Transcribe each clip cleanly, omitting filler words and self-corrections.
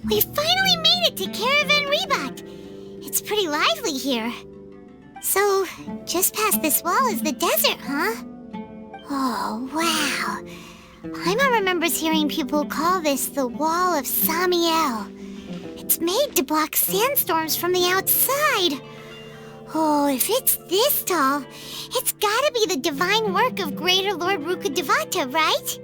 We finally made it to Caravan Reebok. It's pretty lively here. So, just past this wall is the desert, huh? Oh, wow. Paimon remembers hearing people call this the Wall of Samiel. It's made to block sandstorms from the outside. Oh, if it's this tall, it's gotta be the divine work of Greater Lord Rukkhadevata, right?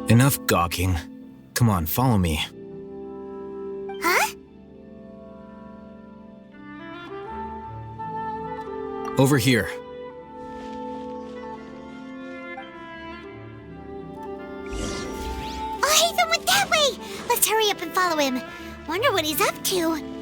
Enough gawking. Come on, follow me. Huh? Over here. Oh, Hatham went that way! Let's hurry up and follow him. Wonder what he's up to.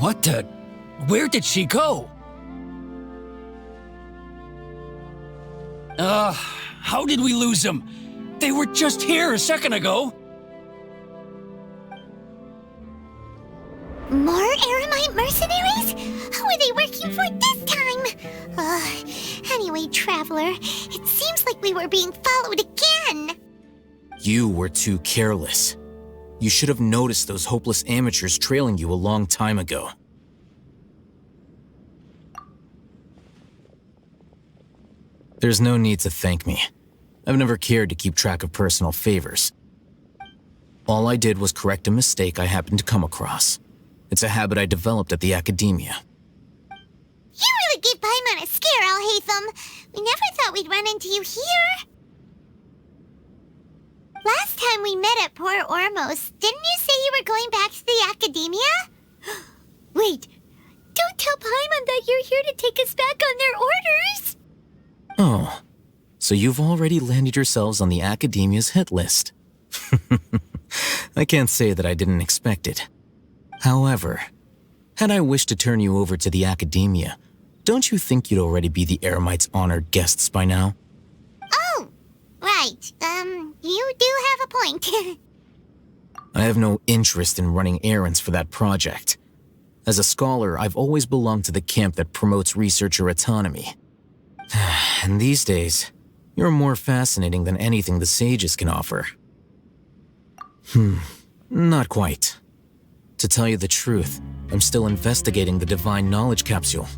What the? Where did she go? How did we lose them? They were just here a second ago. More Eremite mercenaries? Who are they working for this time? Anyway, Traveler, it seems like we were being followed again. You were too careless. You should have noticed those hopeless amateurs trailing you a long time ago. There's no need to thank me. I've never cared to keep track of personal favors. All I did was correct a mistake I happened to come across. It's a habit I developed at the academia. You really gave Paimon a scare, Alhaitham. We never thought we'd run into you here. Last time we met at Port Ormos, didn't you say you were going back to the academia? Wait, don't tell Paimon that you're here to take us back on their orders. Oh, so you've already landed yourselves on the academia's hit list. I can't say that I didn't expect it. However, had I wished to turn you over to the academia, don't you think you'd already be the Eremites' honored guests by now? Oh, right. You do have a point. I have no interest in running errands for that project. As a scholar, I've always belonged to the camp that promotes researcher autonomy. And these days, you're more fascinating than anything the sages can offer. Not quite. To tell you the truth, I'm still investigating the Divine Knowledge Capsule.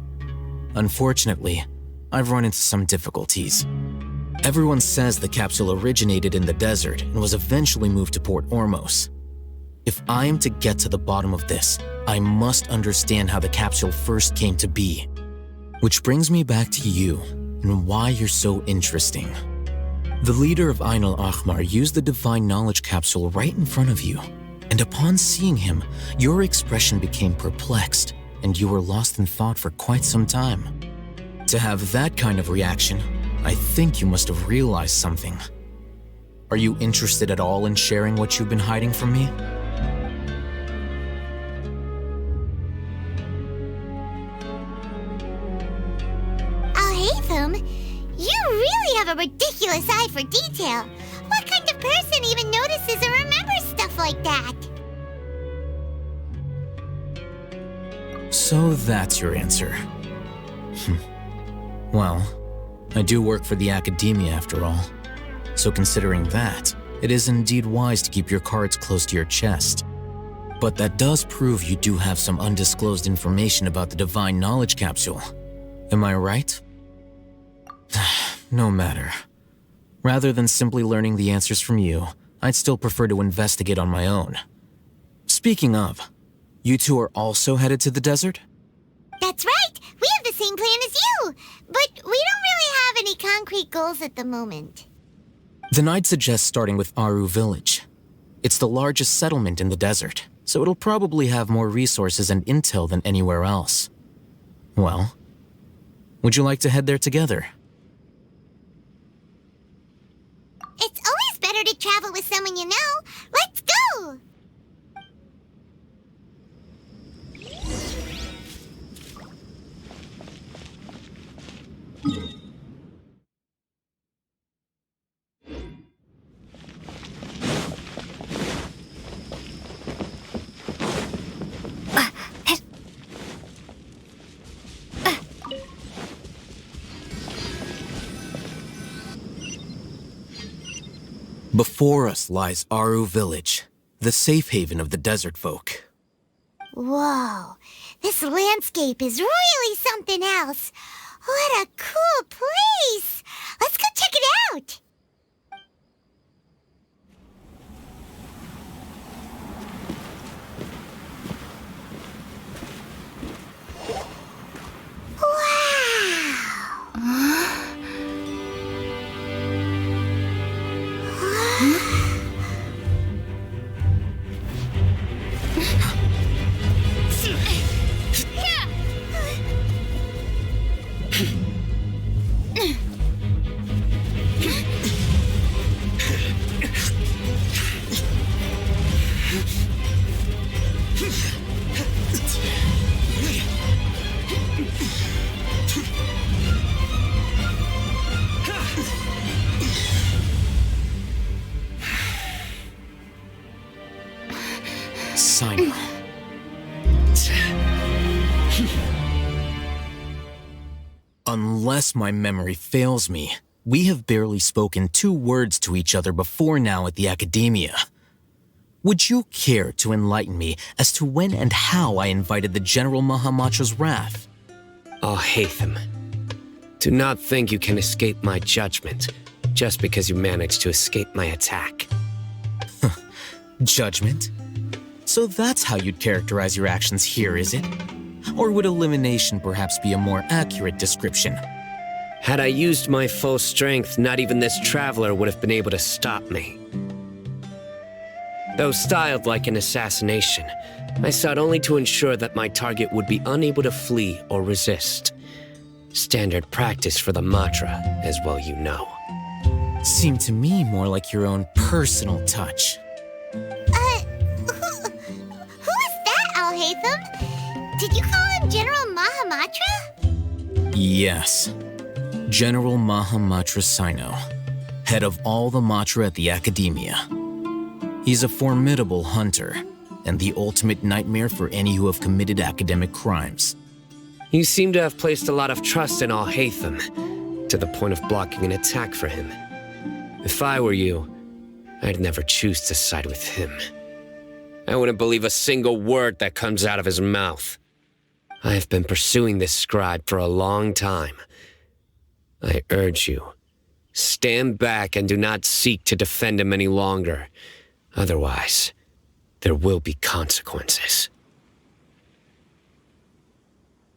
Unfortunately, I've run into some difficulties. Everyone says the capsule originated in the desert and was eventually moved to Port Ormos. If I am to get to the bottom of this, I must understand how the capsule first came to be. Which brings me back to you and why you're so interesting. The leader of Ainul Ahmar used the Divine Knowledge Capsule right in front of you, and upon seeing him, your expression became perplexed, and you were lost in thought for quite some time. To have that kind of reaction, I think you must have realized something. Are you interested at all in sharing what you've been hiding from me? Alhaitham, you really have a ridiculous eye for detail. What kind of person even notices and remembers stuff like that? So that's your answer. Well, I do work for the academia after all. So considering that, it is indeed wise to keep your cards close to your chest. But that does prove you do have some undisclosed information about the Divine Knowledge Capsule. Am I right? No matter. Rather than simply learning the answers from you, I'd still prefer to investigate on my own. Speaking of, you two are also headed to the desert? That's right! We have the same plan as you! But we don't really have any concrete goals at the moment. Then I'd suggest starting with Aru Village. It's the largest settlement in the desert, so it'll probably have more resources and intel than anywhere else. Well, would you like to head there together? It's always better to travel with someone you know. Let's go! Before us lies Aru Village, the safe haven of the desert folk. Whoa, this landscape is really something else. What a cool place! Let's go check it out! Sign. Unless my memory fails me, we have barely spoken 2 words to each other before now at the Academia. Would you care to enlighten me as to when and how I invited the General Mahamatra's wrath? Alhaitham, do not think you can escape my judgment just because you managed to escape my attack. Judgment? So that's how you'd characterize your actions here, is it? Or would elimination perhaps be a more accurate description? Had I used my full strength, not even this traveler would have been able to stop me. Though styled like an assassination, I sought only to ensure that my target would be unable to flee or resist. Standard practice for the Matra, as well you know. Seemed to me more like your own personal touch. Who is that, Alhaitham? Did you call him General Mahamatra? Yes. General Mahamatra Sino, head of all the Matra at the Academia. He's a formidable hunter, and the ultimate nightmare for any who have committed academic crimes. You seem to have placed a lot of trust in Alhaitham, to the point of blocking an attack for him. If I were you, I'd never choose to side with him. I wouldn't believe a single word that comes out of his mouth. I have been pursuing this scribe for a long time. I urge you, stand back and do not seek to defend him any longer. Otherwise, there will be consequences.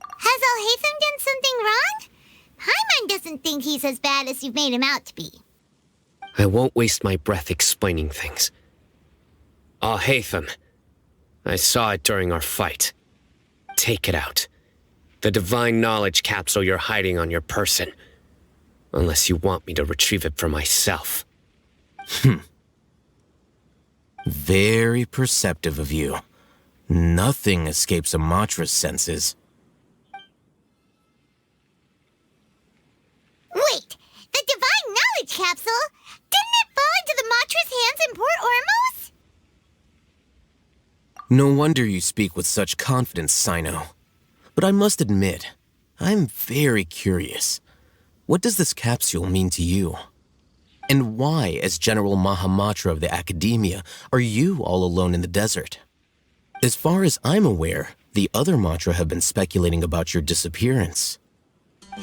Has Alhaitham done something wrong? Paimon doesn't think he's as bad as you've made him out to be. I won't waste my breath explaining things. Alhaitham, I saw it during our fight. Take it out. The divine knowledge capsule you're hiding on your person. Unless you want me to retrieve it for myself. Very perceptive of you. Nothing escapes a Matra's senses. Wait, the divine knowledge capsule? Didn't it fall into the Matra's hands in Port Ormos? No wonder you speak with such confidence, Sino. But I must admit, I'm very curious. What does this capsule mean to you? And why, as General Mahamatra of the Academia, are you all alone in the desert? As far as I'm aware, the other Matra have been speculating about your disappearance.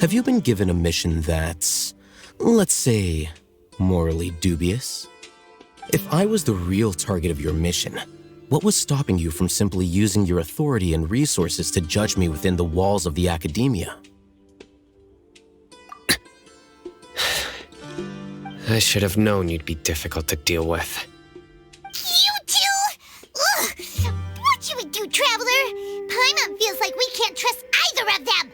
Have you been given a mission that's, let's say, morally dubious? If I was the real target of your mission, what was stopping you from simply using your authority and resources to judge me within the walls of the Academia? I should have known you'd be difficult to deal with. You two? Ugh! What should we do, Traveler? Paimon feels like we can't trust either of them!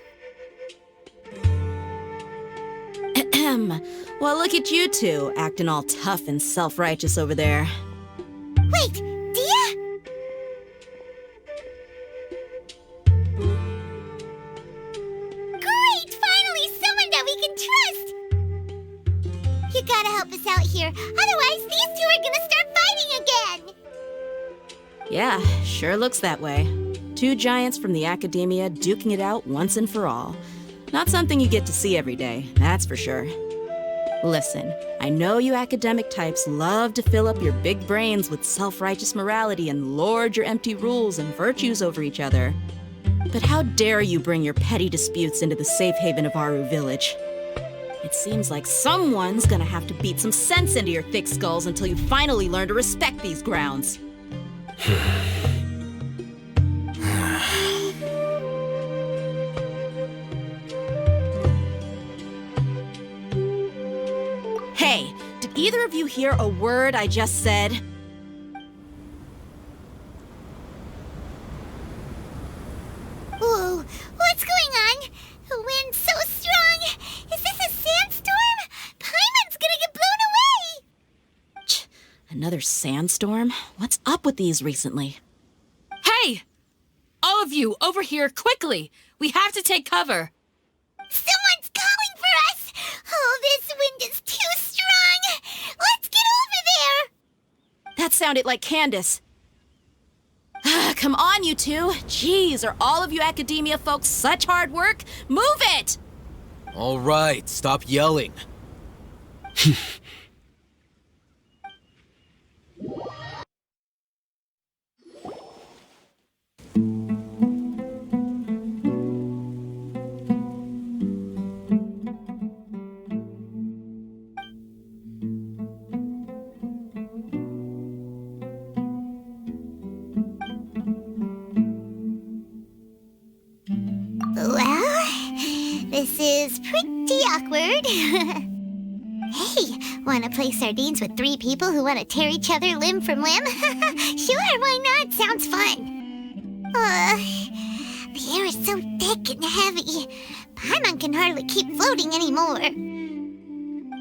Ahem. Well, look at you two, acting all tough and self-righteous over there. Wait, Dia? Great! Finally, someone that we can trust! You gotta help us out here, otherwise these two are gonna start fighting again! Yeah, sure looks that way. 2 giants from the Academia duking it out once and for all. Not something you get to see every day, that's for sure. Listen, I know you academic types love to fill up your big brains with self-righteous morality and lord your empty rules and virtues over each other. But how dare you bring your petty disputes into the safe haven of Aru Village? It seems like someone's gonna have to beat some sense into your thick skulls until you finally learn to respect these grounds. Hey, did either of you hear a word I just said? Whoa, what's going on? The wind's so strong. Is this a sandstorm? Paimon's gonna get blown away. Another sandstorm? What's up with these recently? Hey! All of you, over here, quickly! We have to take cover! Someone's calling for us. Oh, this wind is too strong. Let's get over there. That sounded like Candace. Come on, you two. Jeez, are all of you academia folks such hard work? Move it! All right, stop yelling. Well, this is pretty awkward. Hey, wanna play sardines with 3 people who wanna tear each other limb from limb? Sure, why not? Sounds fun. The air is so thick and heavy. Paimon can hardly keep floating anymore.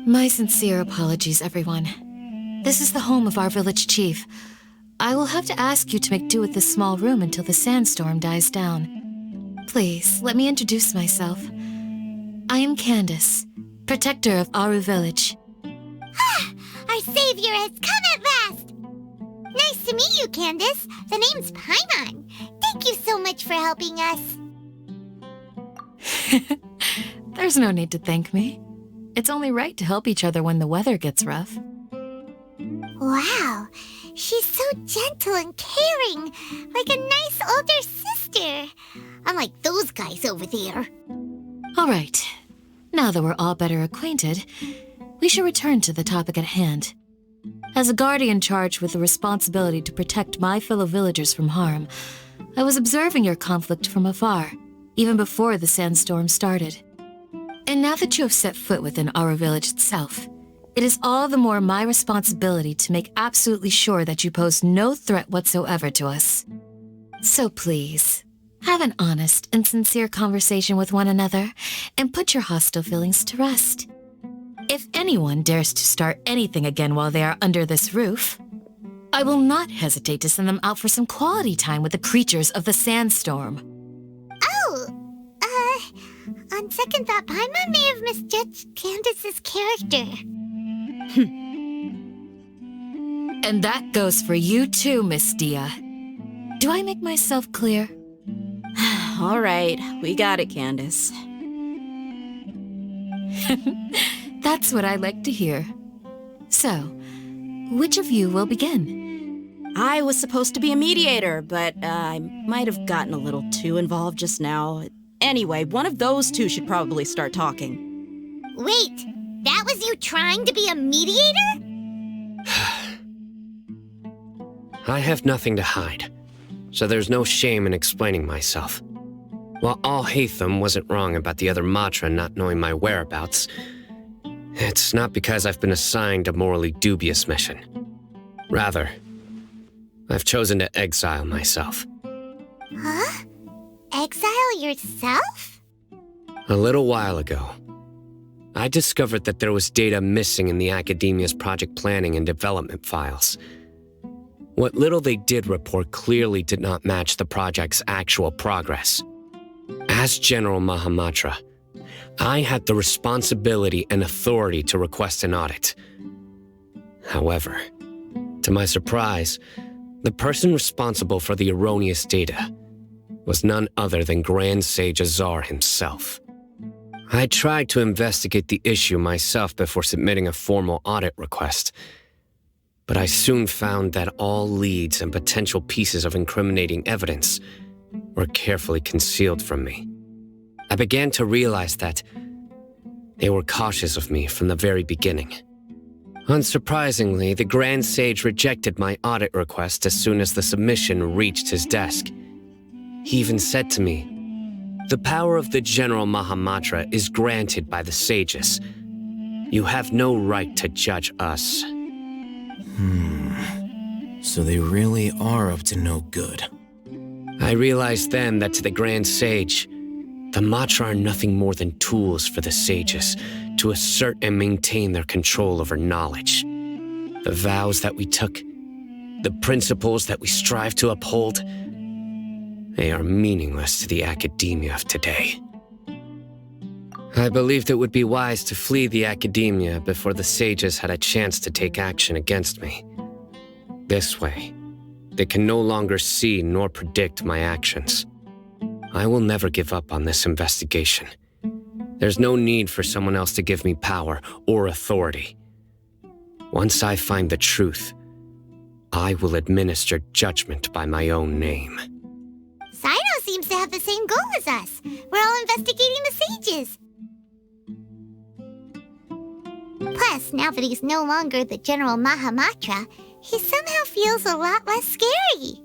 My sincere apologies, everyone. This is the home of our village chief. I will have to ask you to make do with this small room until the sandstorm dies down. Please, let me introduce myself. I am Candace, protector of Aru Village. Our savior has come at last! Nice to meet you, Candace. The name's Paimon. Thank you so much for helping us. There's no need to thank me. It's only right to help each other when the weather gets rough. Wow, she's so gentle and caring, like a nice older sister. Unlike those guys over there. All right, now that we're all better acquainted, we should return to the topic at hand. As a guardian charged with the responsibility to protect my fellow villagers from harm, I was observing your conflict from afar, even before the sandstorm started. And now that you have set foot within our village itself, it is all the more my responsibility to make absolutely sure that you pose no threat whatsoever to us. So please, have an honest and sincere conversation with one another and put your hostile feelings to rest. If anyone dares to start anything again while they are under this roof, I will not hesitate to send them out for some quality time with the creatures of the sandstorm. Oh, on second thought, Paimon may have misjudged Candace's character. And that goes for you too, Miss Dia. Do I make myself clear? All right, we got it, Candace. That's what I like to hear. So, which of you will begin? I was supposed to be a mediator, but I might have gotten a little too involved just now. Anyway, one of those two should probably start talking. Wait, that was you trying to be a mediator? I have nothing to hide, so there's no shame in explaining myself. While Al-Haytham wasn't wrong about the other Matra not knowing my whereabouts, it's not because I've been assigned a morally dubious mission. Rather, I've chosen to exile myself. Huh? Exile yourself? A little while ago, I discovered that there was data missing in the Academia's project planning and development files. What little they did report clearly did not match the project's actual progress. As General Mahamatra, I had the responsibility and authority to request an audit. However, to my surprise, the person responsible for the erroneous data was none other than Grand Sage Azar himself. I tried to investigate the issue myself before submitting a formal audit request, but I soon found that all leads and potential pieces of incriminating evidence were carefully concealed from me. I began to realize that they were cautious of me from the very beginning. Unsurprisingly, the Grand Sage rejected my audit request as soon as the submission reached his desk. He even said to me, "The power of the General Mahamatra is granted by the sages. You have no right to judge us." So they really are up to no good. I realized then that to the Grand Sage, the Matra are nothing more than tools for the sages to assert and maintain their control over knowledge. The vows that we took, the principles that we strive to uphold, they are meaningless to the academia of today. I believed it would be wise to flee the academia before the sages had a chance to take action against me. This way, they can no longer see nor predict my actions. I will never give up on this investigation. There's no need for someone else to give me power or authority. Once I find the truth, I will administer judgment by my own name. Sino seems to have the same goal as us. We're all investigating the sages. Plus, now that he's no longer the General Mahamatra, he somehow feels a lot less scary.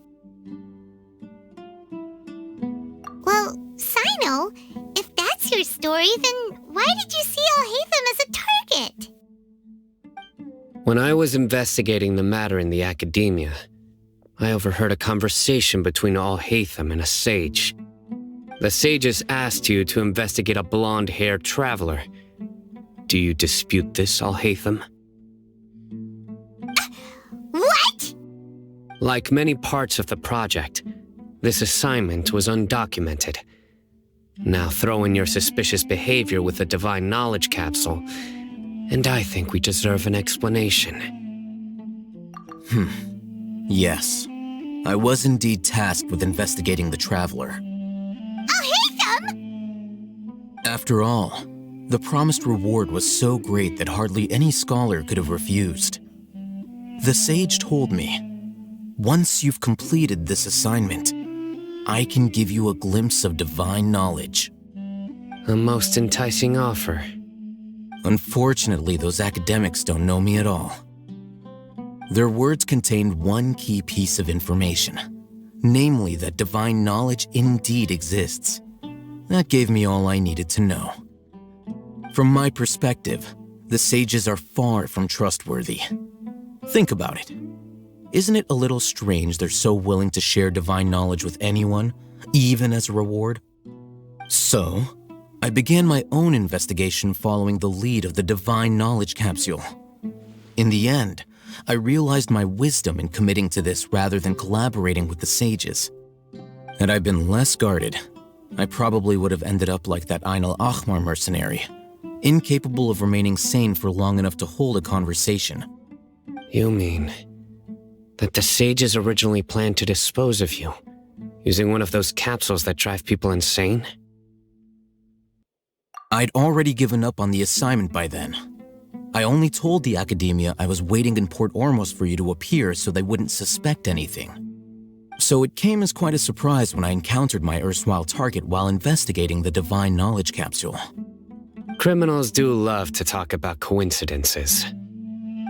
Well, Sino, if that's your story, then why did you see Alhaitham as a target? When I was investigating the matter in the academia, I overheard a conversation between Alhaitham and a sage. The sages asked you to investigate a blonde-haired traveler. Do you dispute this, Alhaitham? What? Like many parts of the project, this assignment was undocumented. Now throw in your suspicious behavior with the Divine Knowledge Capsule, and I think we deserve an explanation. Yes. I was indeed tasked with investigating the traveler. Alhaitham! After all, the promised reward was so great that hardly any scholar could have refused. The sage told me, once you've completed this assignment, I can give you a glimpse of divine knowledge. A most enticing offer. Unfortunately, those academics don't know me at all. Their words contained one key piece of information, namely that divine knowledge indeed exists. That gave me all I needed to know. From my perspective, the sages are far from trustworthy. Think about it. Isn't it a little strange they're so willing to share divine knowledge with anyone, even as a reward? So, I began my own investigation following the lead of the Divine Knowledge Capsule. In the end, I realized my wisdom in committing to this rather than collaborating with the sages. Had I been less guarded, I probably would have ended up like that Ain al-Ahmar mercenary, incapable of remaining sane for long enough to hold a conversation. You mean that the sages originally planned to dispose of you, using one of those capsules that drive people insane? I'd already given up on the assignment by then. I only told the academia I was waiting in Port Ormos for you to appear so they wouldn't suspect anything. So it came as quite a surprise when I encountered my erstwhile target while investigating the Divine Knowledge Capsule. Criminals do love to talk about coincidences.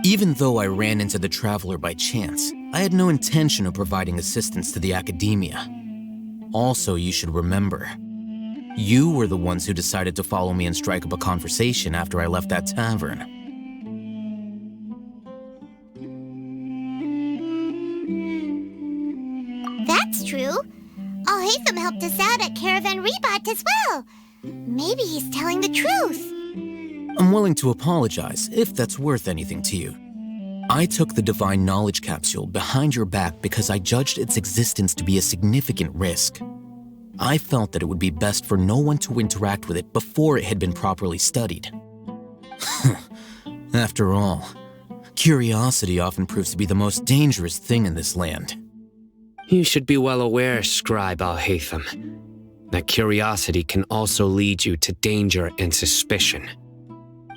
Even though I ran into the traveler by chance, I had no intention of providing assistance to the academia. Also, you should remember, you were the ones who decided to follow me and strike up a conversation after I left that tavern. That's true. Alhaitham helped us out at Caravan Rebat as well. Maybe he's telling the truth. I'm willing to apologize if that's worth anything to you. I took the Divine Knowledge Capsule behind your back because I judged its existence to be a significant risk. I felt that it would be best for no one to interact with it before it had been properly studied. After all, curiosity often proves to be the most dangerous thing in this land. You should be well aware, Scribe Alhaitham. That curiosity can also lead you to danger and suspicion.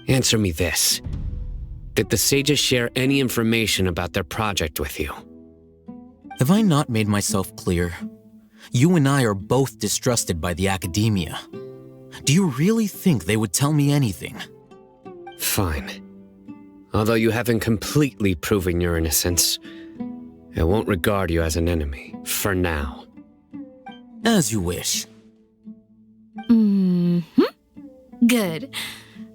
Answer me this. Did the sages share any information about their project with you? Have I not made myself clear? You and I are both distrusted by the academia. Do you really think they would tell me anything? Fine. Although you haven't completely proven your innocence, I won't regard you as an enemy, for now. As you wish. Good.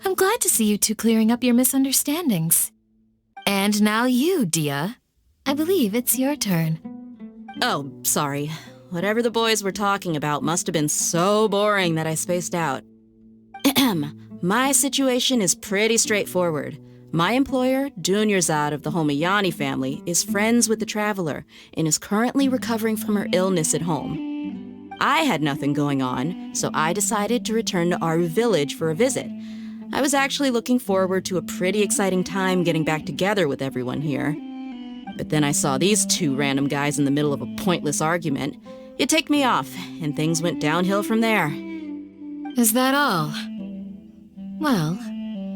I'm glad to see you two clearing up your misunderstandings. And now you, Dia. I believe it's your turn. Oh, sorry. Whatever the boys were talking about must have been so boring that I spaced out. My situation is pretty straightforward. My employer, Dunyarzad of the Homayani family, is friends with the Traveler and is currently recovering from her illness at home. I had nothing going on, so I decided to return to Aru village for a visit. I was actually looking forward to a pretty exciting time getting back together with everyone here. But then I saw these two random guys in the middle of a pointless argument. It ticked me off, and things went downhill from there. Is that all? Well,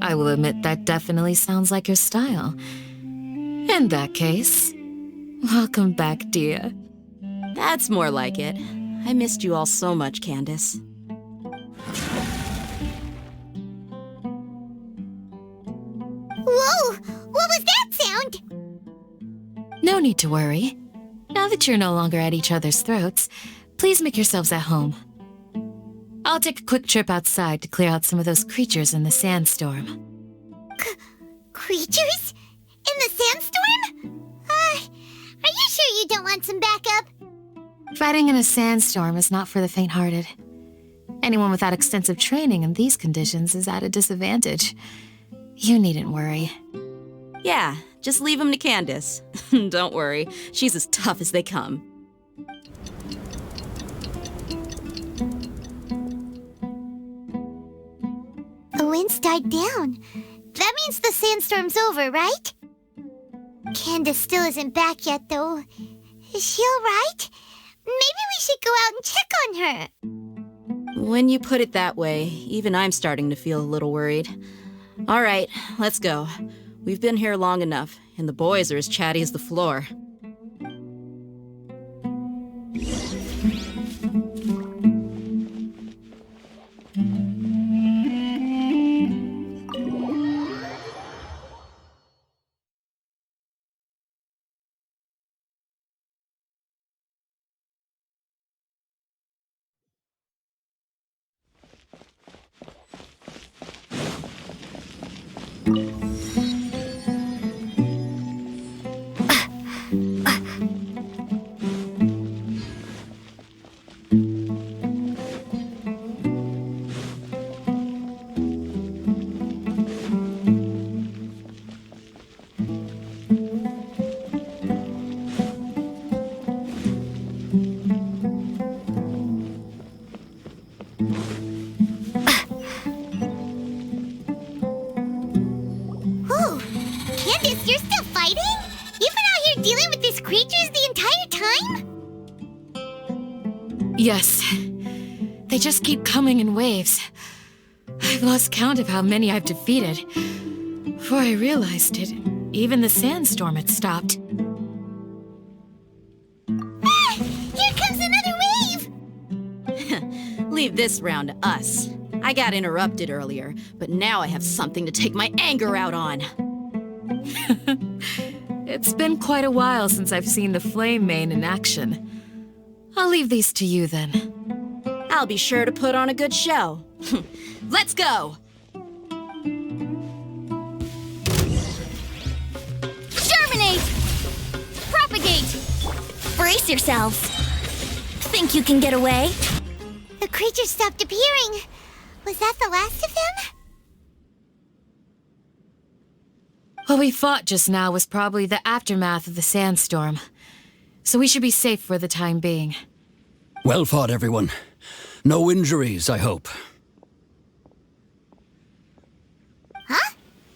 I will admit that definitely sounds like your style. In that case, welcome back, Dia. That's more like it. I missed you all so much, Candace. Whoa! What was that sound? No need to worry. Now that you're no longer at each other's throats, please make yourselves at home. I'll take a quick trip outside to clear out some of those creatures in the sandstorm. Creatures? In the sandstorm? Are you sure you don't want some backup? Fighting in a sandstorm is not for the faint-hearted. Anyone without extensive training in these conditions is at a disadvantage. You needn't worry. Yeah, just leave them to Candace. Don't worry, she's as tough as they come. The wind's died down. That means the sandstorm's over, right? Candace still isn't back yet, though. Is she alright? Maybe we should go out and check on her. When you put it that way, even I'm starting to feel a little worried. All right, let's go. We've been here long enough, and the boys are as chatty as the floor. Yes. They just keep coming in waves. I've lost count of how many I've defeated. Before I realized it, even the sandstorm had stopped. Ah! Here comes another wave! Leave this round to us. I got interrupted earlier, but now I have something to take my anger out on. It's been quite a while since I've seen the Flame Mane in action. I'll leave these to you then. I'll be sure to put on a good show. Let's go! Germinate! Propagate! Brace yourselves. Think you can get away? The creatures stopped appearing. Was that the last of them? What we fought just now was probably the aftermath of the sandstorm. So we should be safe for the time being. Well fought, everyone. No injuries, I hope. Huh?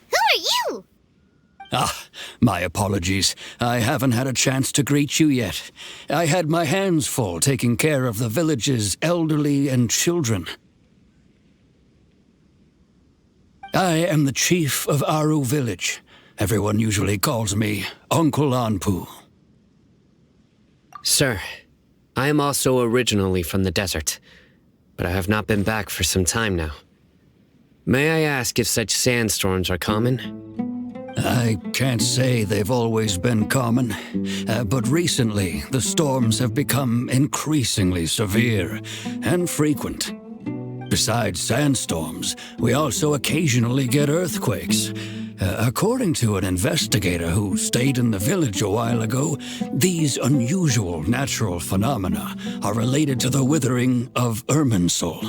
Who are you? My apologies. I haven't had a chance to greet you yet. I had my hands full taking care of the village's elderly and children. I am the chief of Aru Village. Everyone usually calls me Uncle Anpu. Sir, I am also originally from the desert, but I have not been back for some time now. May I ask if such sandstorms are common? I can't say they've always been common, but recently the storms have become increasingly severe and frequent. Besides sandstorms, we also occasionally get earthquakes. According to an investigator who stayed in the village a while ago, these unusual natural phenomena are related to the withering of Irminsul.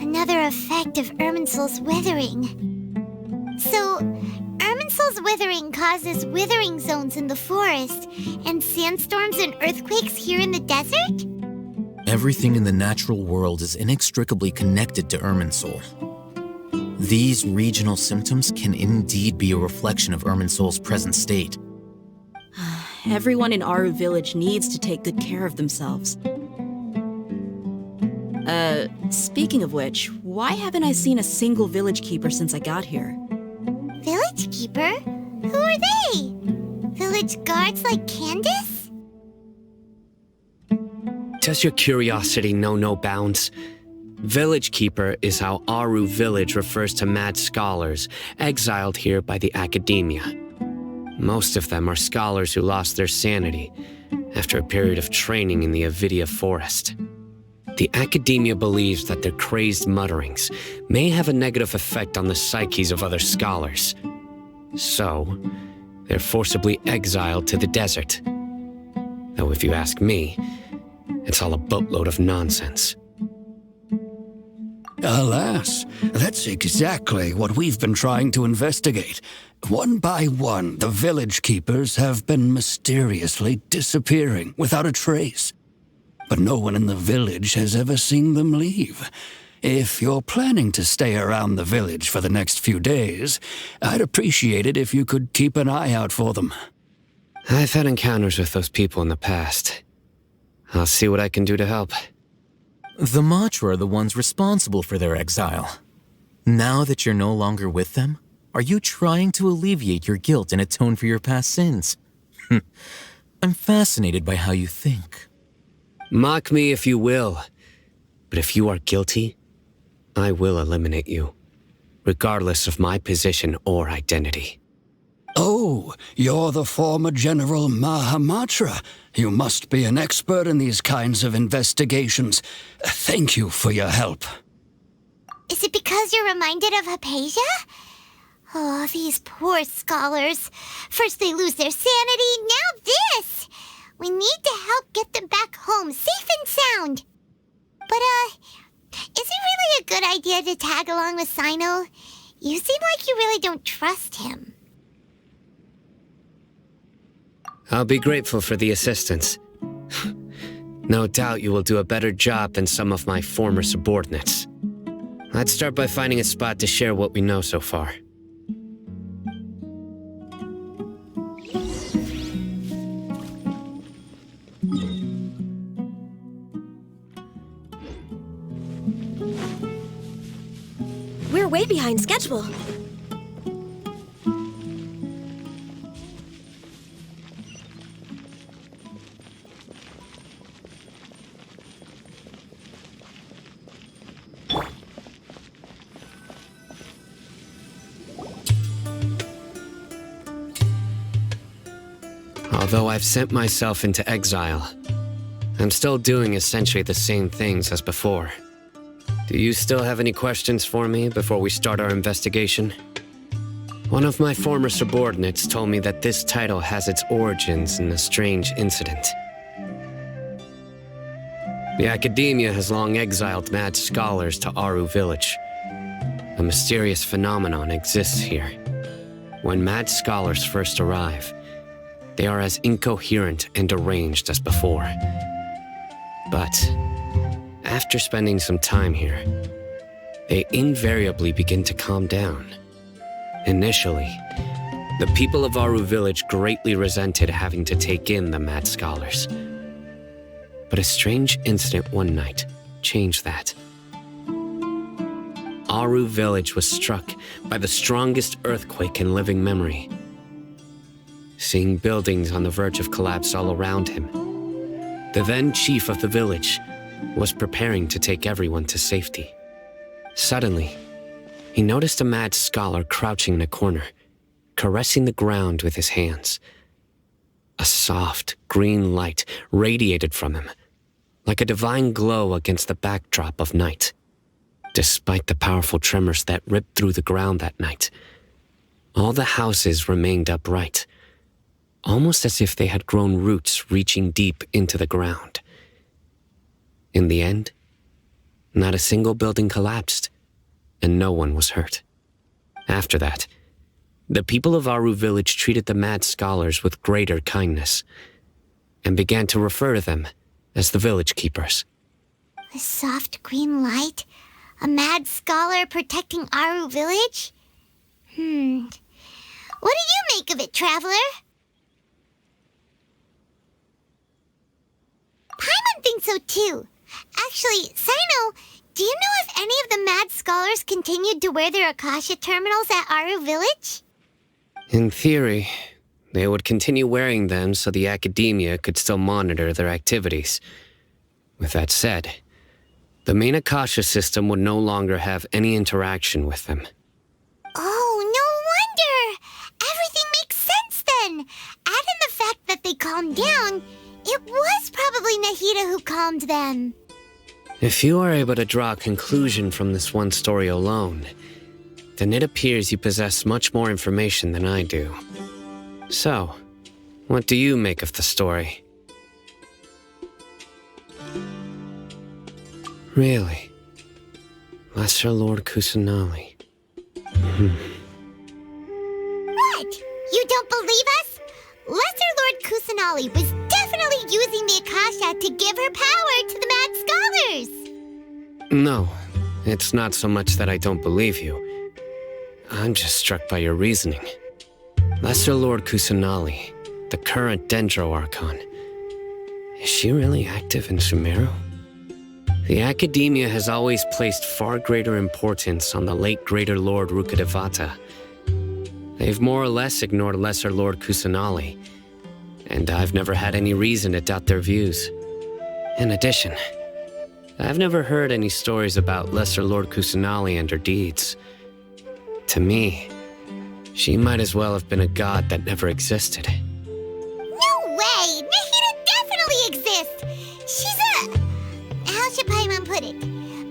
Another effect of Irminsul's withering. So, Irminsul's withering causes withering zones in the forest, and sandstorms and earthquakes here in the desert? Everything in the natural world is inextricably connected to Irminsul. These regional symptoms can indeed be a reflection of Irminsul's present state. Everyone in Aru Village needs to take good care of themselves. Speaking of which, why haven't I seen a single village keeper since I got here? Village keeper? Who are they? Village guards like Candace? Does your curiosity know no bounds? Village Keeper is how Aru Village refers to mad scholars exiled here by the academia. Most of them are scholars who lost their sanity after a period of training in the Avidia forest. The academia believes that their crazed mutterings may have a negative effect on the psyches of other scholars. So, they're forcibly exiled to the desert. Though if you ask me, it's all a boatload of nonsense. Alas, that's exactly what we've been trying to investigate. One by one, the village keepers have been mysteriously disappearing without a trace. But no one in the village has ever seen them leave. If you're planning to stay around the village for the next few days, I'd appreciate it if you could keep an eye out for them. I've had encounters with those people in the past. I'll see what I can do to help. The Matra are the ones responsible for their exile. Now that you're no longer with them, are you trying to alleviate your guilt and atone for your past sins? I'm fascinated by how you think. Mock me if you will, but if you are guilty, I will eliminate you, regardless of my position or identity. Oh, you're the former General Mahamatra. You must be an expert in these kinds of investigations. Thank you for your help. Is it because you're reminded of Hypatia? Oh, these poor scholars. First they lose their sanity, now this! We need to help get them back home, safe and sound. But, is it really a good idea to tag along with Sino? You seem like you really don't trust him. I'll be grateful for the assistance. No doubt you will do a better job than some of my former subordinates. Let's start by finding a spot to share what we know so far. We're way behind schedule. Although I've sent myself into exile, I'm still doing essentially the same things as before. Do you still have any questions for me before we start our investigation? One of my former subordinates told me that this title has its origins in a strange incident. The academia has long exiled mad scholars to Aru Village. A mysterious phenomenon exists here. When mad scholars first arrive, they are as incoherent and deranged as before. But after spending some time here, they invariably begin to calm down. Initially, the people of Aru village greatly resented having to take in the mad scholars. But a strange incident one night changed that. Aru village was struck by the strongest earthquake in living memory. Seeing buildings on the verge of collapse all around him, the then chief of the village was preparing to take everyone to safety. Suddenly, he noticed a mad scholar crouching in a corner, caressing the ground with his hands. A soft, green light radiated from him, like a divine glow against the backdrop of night. Despite the powerful tremors that ripped through the ground that night, all the houses remained upright, almost as if they had grown roots reaching deep into the ground. In the end, not a single building collapsed, and no one was hurt. After that, the people of Aru village treated the mad scholars with greater kindness, and began to refer to them as the village keepers. A soft green light? A mad scholar protecting Aru village? What do you make of it, traveler? Paimon thinks so too. Actually, Sino, do you know if any of the mad scholars continued to wear their Akasha terminals at Aru village? In theory, they would continue wearing them so the academia could still monitor their activities. With that said, the main Akasha system would no longer have any interaction with them. Oh, no wonder! Everything makes sense then! Add in the fact that they calmed down, it was probably Nahida who calmed them. If you are able to draw a conclusion from this one story alone, then it appears you possess much more information than I do. So, what do you make of the story? Really? Lesser Lord Kusanali. What? You don't believe us? Lesser Lord Kusanali was definitely using the Akasha to give her power to the mad scholars. No, it's not so much that I don't believe you. I'm just struck by your reasoning. Lesser Lord Kusanali, the current Dendro Archon, is she really active in Sumeru? The academia has always placed far greater importance on the late Greater Lord Rukkhadevata. They've more or less ignored Lesser Lord Kusanali, and I've never had any reason to doubt their views. In addition, I've never heard any stories about Lesser Lord Kusanali and her deeds. To me, she might as well have been a god that never existed. No way! Nahida definitely exists! She's a... how should Paimon put it?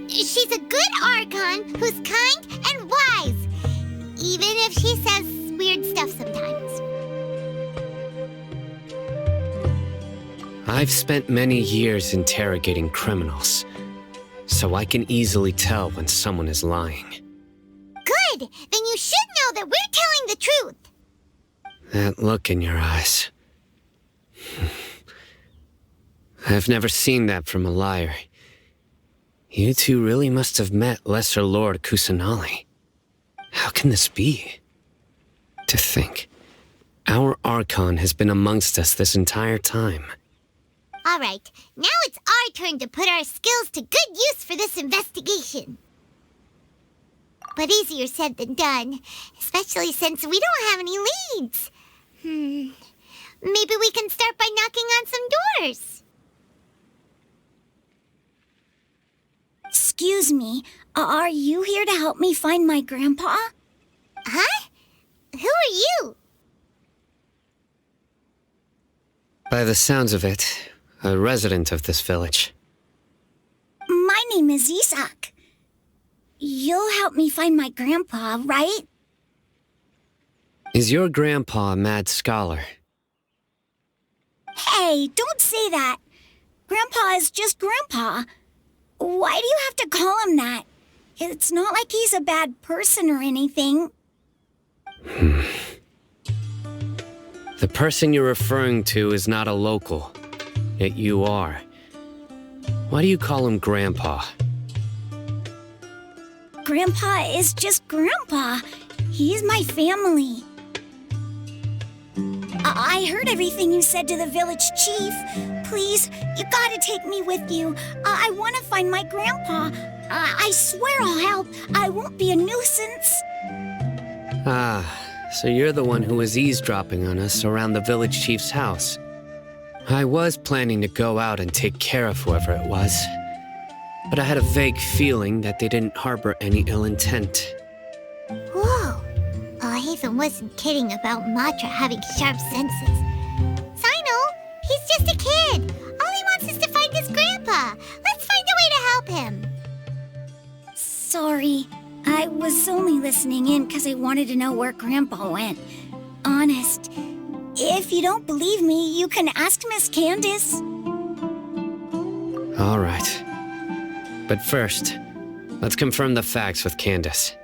She's a good Archon who's kind and wise, even if she says weird stuff sometimes. I've spent many years interrogating criminals, so I can easily tell when someone is lying. Good! Then you should know that we're telling the truth! That look in your eyes. I've never seen that from a liar. You two really must have met Lesser Lord Kusanali. How can this be? To think, our Archon has been amongst us this entire time. Alright, now it's our turn to put our skills to good use for this investigation. But easier said than done, especially since we don't have any leads. Maybe we can start by knocking on some doors. Excuse me, are you here to help me find my grandpa? Huh? Who are you? By the sounds of it, a resident of this village. My name is Isak. You'll help me find my grandpa, right? Is your grandpa a mad scholar? Hey, don't say that. Grandpa is just Grandpa. Why do you have to call him that? It's not like he's a bad person or anything. The person you're referring to is not a local, yet you are. Why do you call him Grandpa? Grandpa is just Grandpa. He's my family. I heard everything you said to the village chief. Please, you gotta take me with you. I want to find my grandpa. I swear I'll help. I won't be a nuisance. Ah, so you're the one who was eavesdropping on us around the village chief's house. I was planning to go out and take care of whoever it was, but I had a vague feeling that they didn't harbor any ill intent. Whoa. Hatham wasn't kidding about Matra having sharp senses. Sino, he's just a kid. All he wants is to find his grandpa. Let's find a way to help him. Sorry. I was only listening in because I wanted to know where Grandpa went. Honest. If you don't believe me, you can ask Miss Candace. All right. But first, let's confirm the facts with Candace.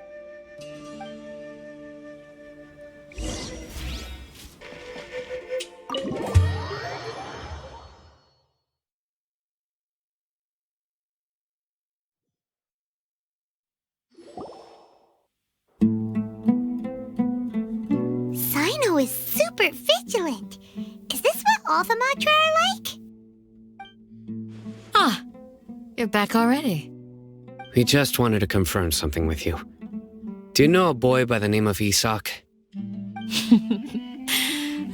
Sino is super vigilant. Is this what all the Matra are like? Ah, you're back already. We just wanted to confirm something with you. Do you know a boy by the name of Isak?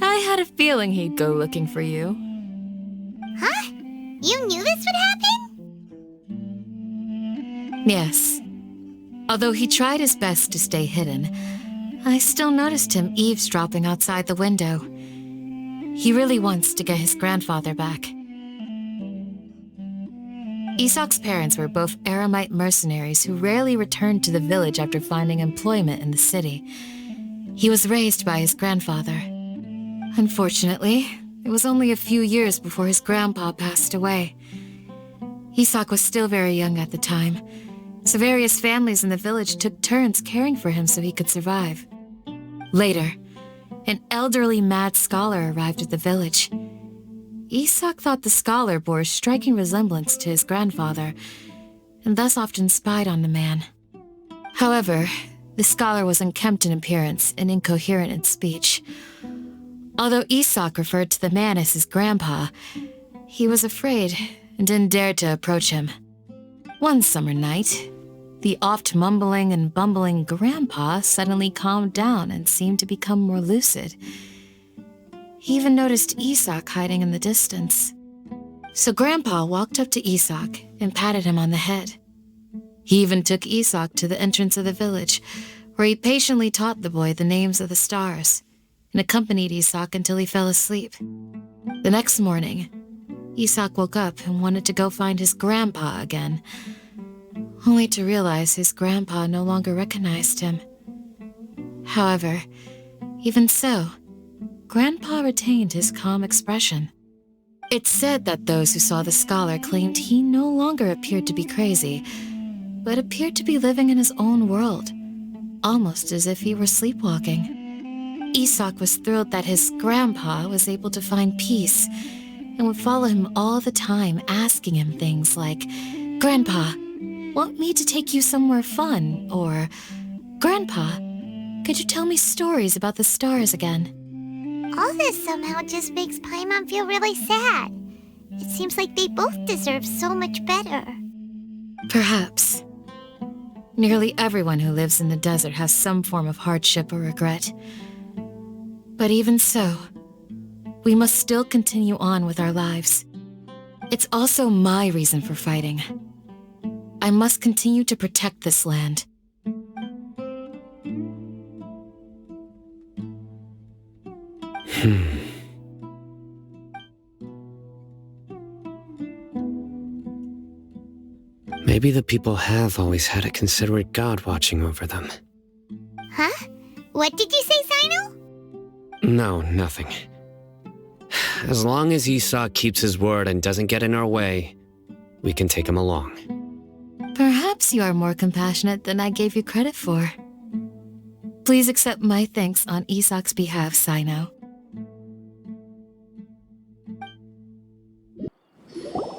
I had a feeling he'd go looking for you. Huh? You knew this would happen? Yes. Although he tried his best to stay hidden, I still noticed him eavesdropping outside the window. He really wants to get his grandfather back. Isak's parents were both Aramite mercenaries who rarely returned to the village after finding employment in the city. He was raised by his grandfather. Unfortunately, it was only a few years before his grandpa passed away. Isak was still very young at the time, so various families in the village took turns caring for him so he could survive. Later, an elderly mad scholar arrived at the village. Isak thought the scholar bore a striking resemblance to his grandfather, and thus often spied on the man. However, the scholar was unkempt in appearance and incoherent in speech. Although Isak referred to the man as his grandpa, he was afraid and didn't dare to approach him. One summer night, the oft mumbling and bumbling grandpa suddenly calmed down and seemed to become more lucid. He even noticed Isak hiding in the distance. So Grandpa walked up to Isak and patted him on the head. He even took Isak to the entrance of the village, where he patiently taught the boy the names of the stars and accompanied Isak until he fell asleep. The next morning, Isak woke up and wanted to go find his grandpa again, only to realize his grandpa no longer recognized him. However, even so, Grandpa retained his calm expression. It's said that those who saw the scholar claimed he no longer appeared to be crazy, but appeared to be living in his own world, almost as if he were sleepwalking. Isak was thrilled that his grandpa was able to find peace and would follow him all the time, asking him things like, "Grandpa, want me to take you somewhere fun?" Or, "Grandpa, could you tell me stories about the stars again?" All this somehow just makes Paimon feel really sad. It seems like they both deserve so much better. Perhaps. Nearly everyone who lives in the desert has some form of hardship or regret. But even so, we must still continue on with our lives. It's also my reason for fighting. I must continue to protect this land. Maybe the people have always had a considerate god watching over them. Huh? What did you say, Sino? No, nothing. As long as Isak keeps his word and doesn't get in our way, we can take him along. Perhaps you are more compassionate than I gave you credit for. Please accept my thanks on Isak's behalf, Sino.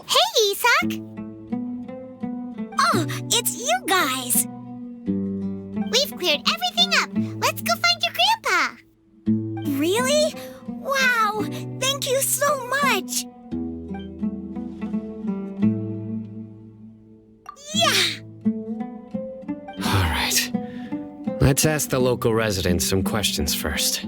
Hey, Isak! Oh, it's you guys! We've cleared everything up. Let's Let's ask the local residents some questions first.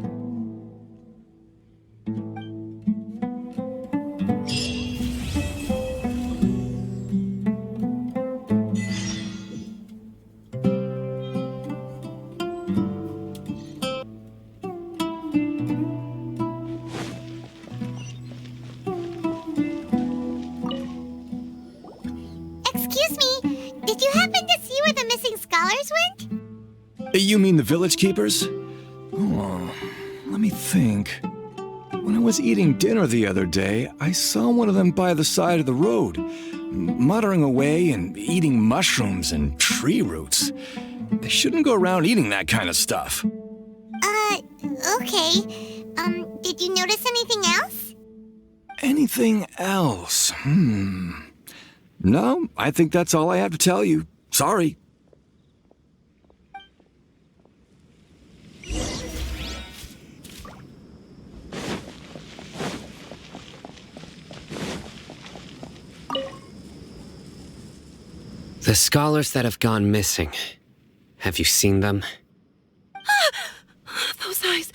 Excuse me, did you happen to see where the missing scholars went? You mean the village keepers? Oh, let me think. When I was eating dinner the other day, I saw one of them by the side of the road, muttering away and eating mushrooms and tree roots. They shouldn't go around eating that kind of stuff. Okay. Did you notice anything else? Anything else? No, I think that's all I have to tell you. Sorry. The scholars that have gone missing. Have you seen them? Those eyes.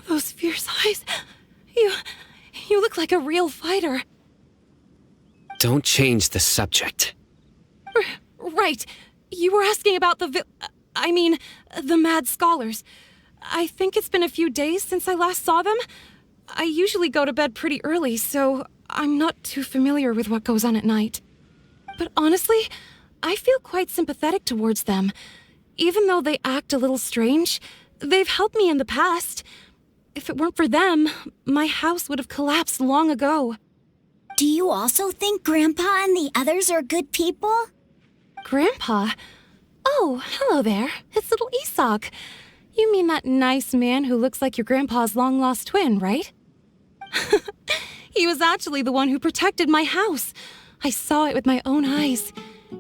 Those fierce eyes. You look like a real fighter. Don't change the subject. Right. You were asking about the mad scholars. I think it's been a few days since I last saw them. I usually go to bed pretty early, so I'm not too familiar with what goes on at night. But honestly, I feel quite sympathetic towards them. Even though they act a little strange, they've helped me in the past. If it weren't for them, my house would have collapsed long ago. Do you also think Grandpa and the others are good people? Grandpa? Oh, hello there. It's little Isak. You mean that nice man who looks like your grandpa's long-lost twin, right? He was actually the one who protected my house. I saw it with my own eyes.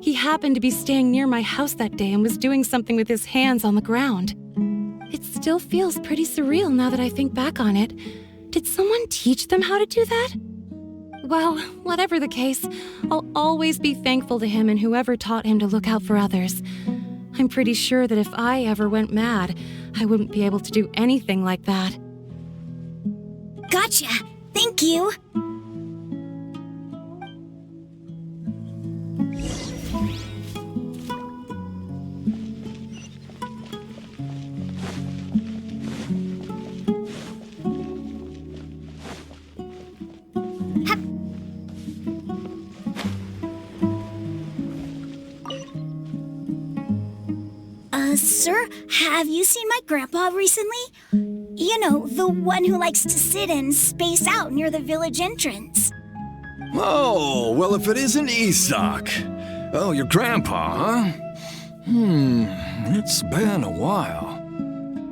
He happened to be staying near my house that day and was doing something with his hands on the ground. It still feels pretty surreal now that I think back on it. Did someone teach them how to do that? Well, whatever the case, I'll always be thankful to him and whoever taught him to look out for others. I'm pretty sure that if I ever went mad, I wouldn't be able to do anything like that. Gotcha. Thank you. Sir, have you seen my grandpa recently? You know, the one who likes to sit and space out near the village entrance. Oh, well, if it isn't Isak. Oh, your grandpa, huh? It's been a while.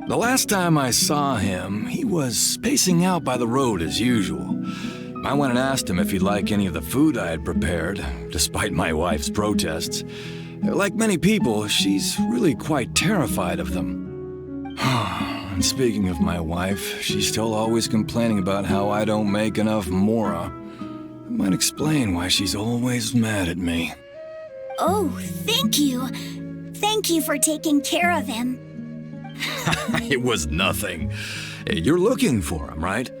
The last time I saw him, he was spacing out by the road as usual. I went and asked him if he'd like any of the food I had prepared, despite my wife's protests. Like many people, she's really quite terrified of them. And speaking of my wife, she's still always complaining about how I don't make enough mora. It might explain why she's always mad at me. Oh, thank you. Thank you for taking care of him. It was nothing. You're looking for him, right?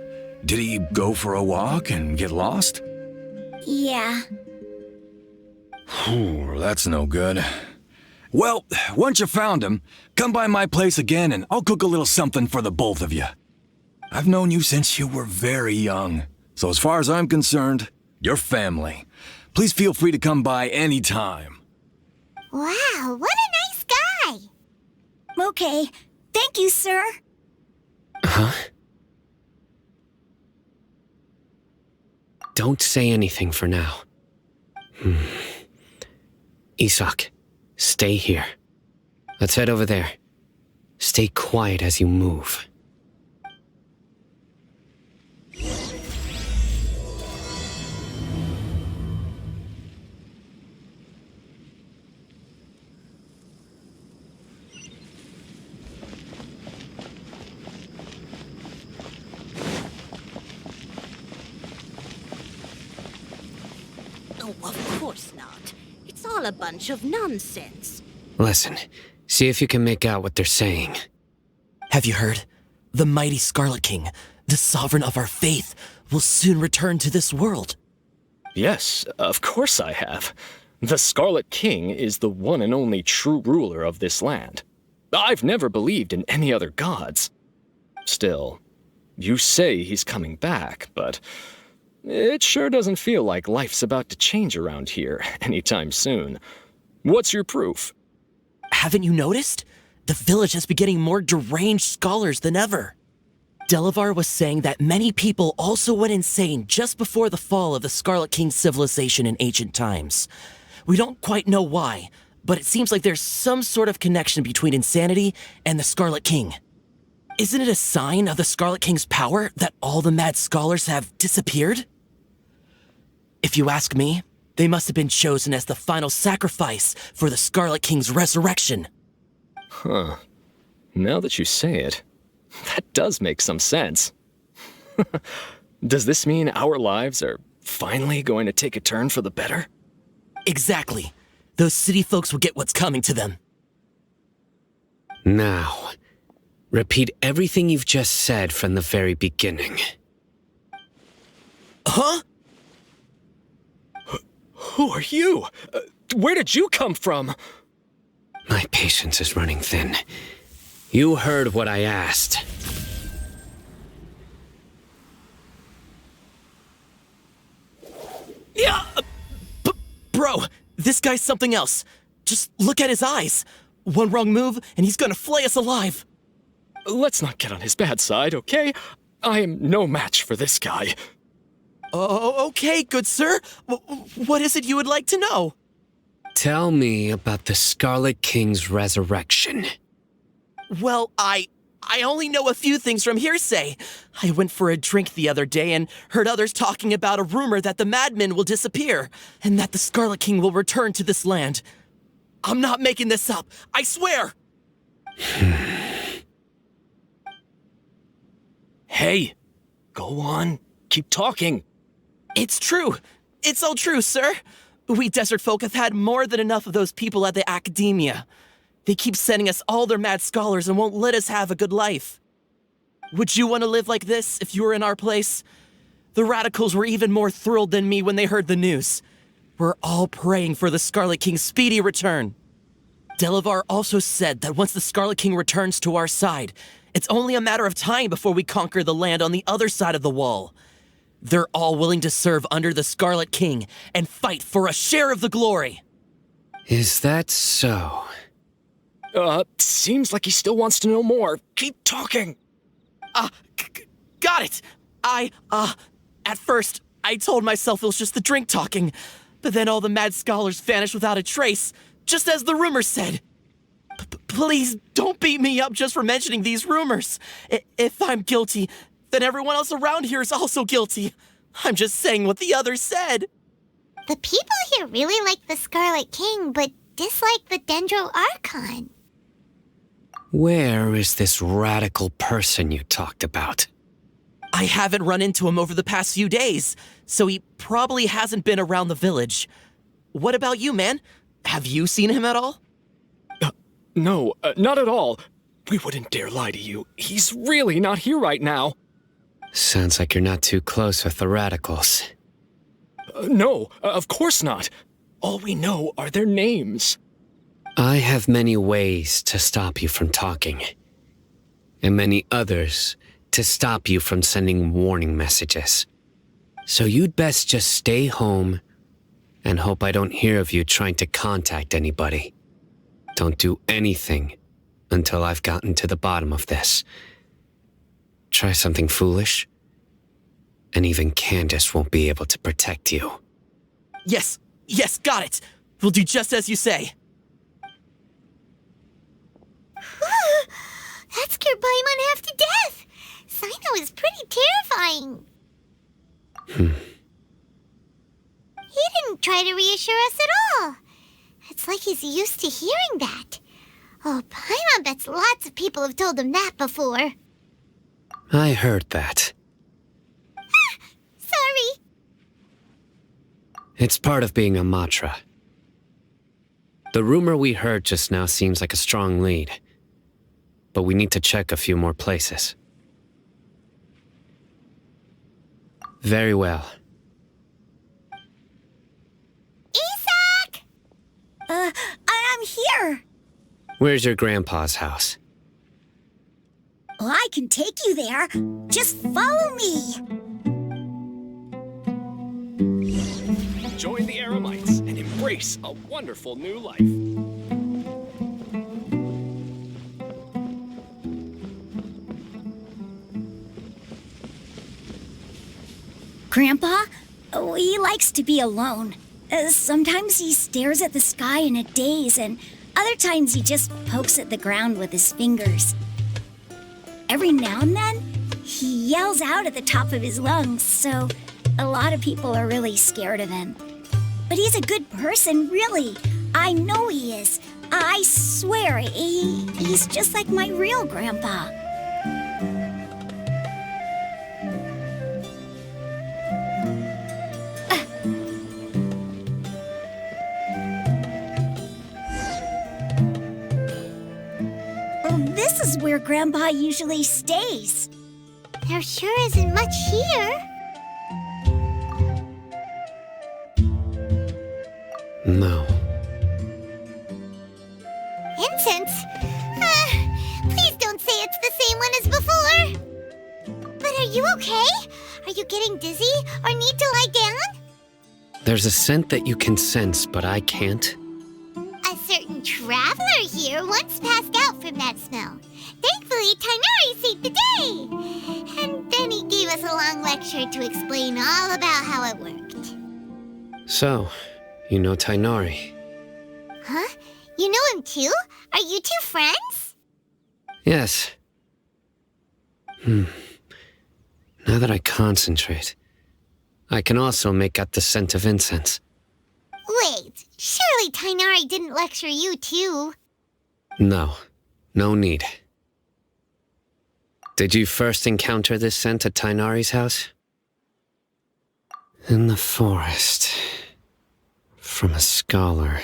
Did he go for a walk and get lost? Yeah. That's no good. Well, once you found him, come by my place again and I'll cook a little something for the both of you. I've known you since you were very young, so as far as I'm concerned, you're family. Please feel free to come by anytime. Wow, what a nice guy! Okay. Thank you, sir. Huh? Don't say anything for now. Isak, stay here. Let's head over there. Stay quiet as you move. Oh, of course not. It's all a bunch of nonsense. Listen, See if you can make out what they're saying. Have you heard? The mighty Scarlet King, the sovereign of our faith, will soon return to this world. Yes, of course I have. The Scarlet King is the one and only true ruler of this land. I've never believed in any other gods. Still, you say he's coming back, but it sure doesn't feel like life's about to change around here anytime soon. What's your proof? Haven't you noticed? The village has been getting more deranged scholars than ever. Delavar was saying that many people also went insane just before the fall of the Scarlet King's civilization in ancient times. We don't quite know why, but it seems like there's some sort of connection between insanity and the Scarlet King. Isn't it a sign of the Scarlet King's power that all the mad scholars have disappeared? If you ask me, they must have been chosen as the final sacrifice for the Scarlet King's resurrection. Huh. Now that you say it, that does make some sense. Does this mean our lives are finally going to take a turn for the better? Exactly. Those city folks will get what's coming to them. Now, repeat everything you've just said from the very beginning. Huh? Who are you? Where did you come from? My patience is running thin. You heard what I asked. Yeah, bro, this guy's something else. Just look at his eyes. One wrong move, and he's gonna flay us alive. Let's not get on his bad side, okay? I am no match for this guy. Oh, okay, good sir. What is it you would like to know? Tell me about the Scarlet King's resurrection. Well, I only know a few things from hearsay. I went for a drink the other day and heard others talking about a rumor that the madmen will disappear and that the Scarlet King will return to this land. I'm not making this up, I swear! Hey, go on, keep talking. It's true. It's all true, sir. We desert folk have had more than enough of those people at the academia. They keep sending us all their mad scholars and won't let us have a good life. Would you want to live like this if you were in our place? The radicals were even more thrilled than me when they heard the news. We're all praying for the Scarlet King's speedy return. Delavar also said that once the Scarlet King returns to our side, it's only a matter of time before we conquer the land on the other side of the wall. They're all willing to serve under the Scarlet King and fight for a share of the glory. Is that so? Seems like he still wants to know more. Keep talking. Got it. At first, I told myself it was just the drink talking, but then all the mad scholars vanished without a trace, just as the rumors said. Please don't beat me up just for mentioning these rumors. If I'm guilty, then everyone else around here is also guilty. I'm just saying what the others said. The people here really like the Scarlet King, but dislike the Dendro Archon. Where is this radical person you talked about? I haven't run into him over the past few days, so he probably hasn't been around the village. What about you, man? Have you seen him at all? No, not at all. We wouldn't dare lie to you. He's really not here right now. Sounds like you're not too close with the radicals. No, of course not. All we know are their names. I have many ways to stop you from talking, and many others to stop you from sending warning messages. So you'd best just stay home and hope I don't hear of you trying to contact anybody. Don't do anything until I've gotten to the bottom of this. Try something foolish, and even Candace won't be able to protect you. Yes, got it. We'll do just as you say. That scared Paimon half to death. Sino is pretty terrifying. He didn't try to reassure us at all. It's like he's used to hearing that. Oh, Paimon bets lots of people have told him that before. I heard that. Sorry. It's part of being a Matra. The rumor we heard just now seems like a strong lead. But we need to check a few more places. Very well. Isak! I'm here. Where's your grandpa's house? Well, I can take you there. Just follow me. Join the Eremites and embrace a wonderful new life. Grandpa, he likes to be alone. Sometimes he stares at the sky in a daze, and other times he just pokes at the ground with his fingers. Every now and then, he yells out at the top of his lungs, so a lot of people are really scared of him. But he's a good person, really. I know he is. I swear, he's just like my real grandpa. This is where Grandpa usually stays. There sure isn't much here. No. Incense? Please don't say it's the same one as before. But are you okay? Are you getting dizzy or need to lie down? There's a scent that you can sense, but I can't. A certain traveler here once passed out from that smell. Thankfully, Tainari saved the day. And then he gave us a long lecture to explain all about how it worked. So, you know Tainari? Huh? You know him too? Are you two friends? Yes. Now that I concentrate, I can also make out the scent of incense. Wait, surely Tainari didn't lecture you too? No, no need. Did you first encounter this scent at Tainari's house? In the forest. From a scholar.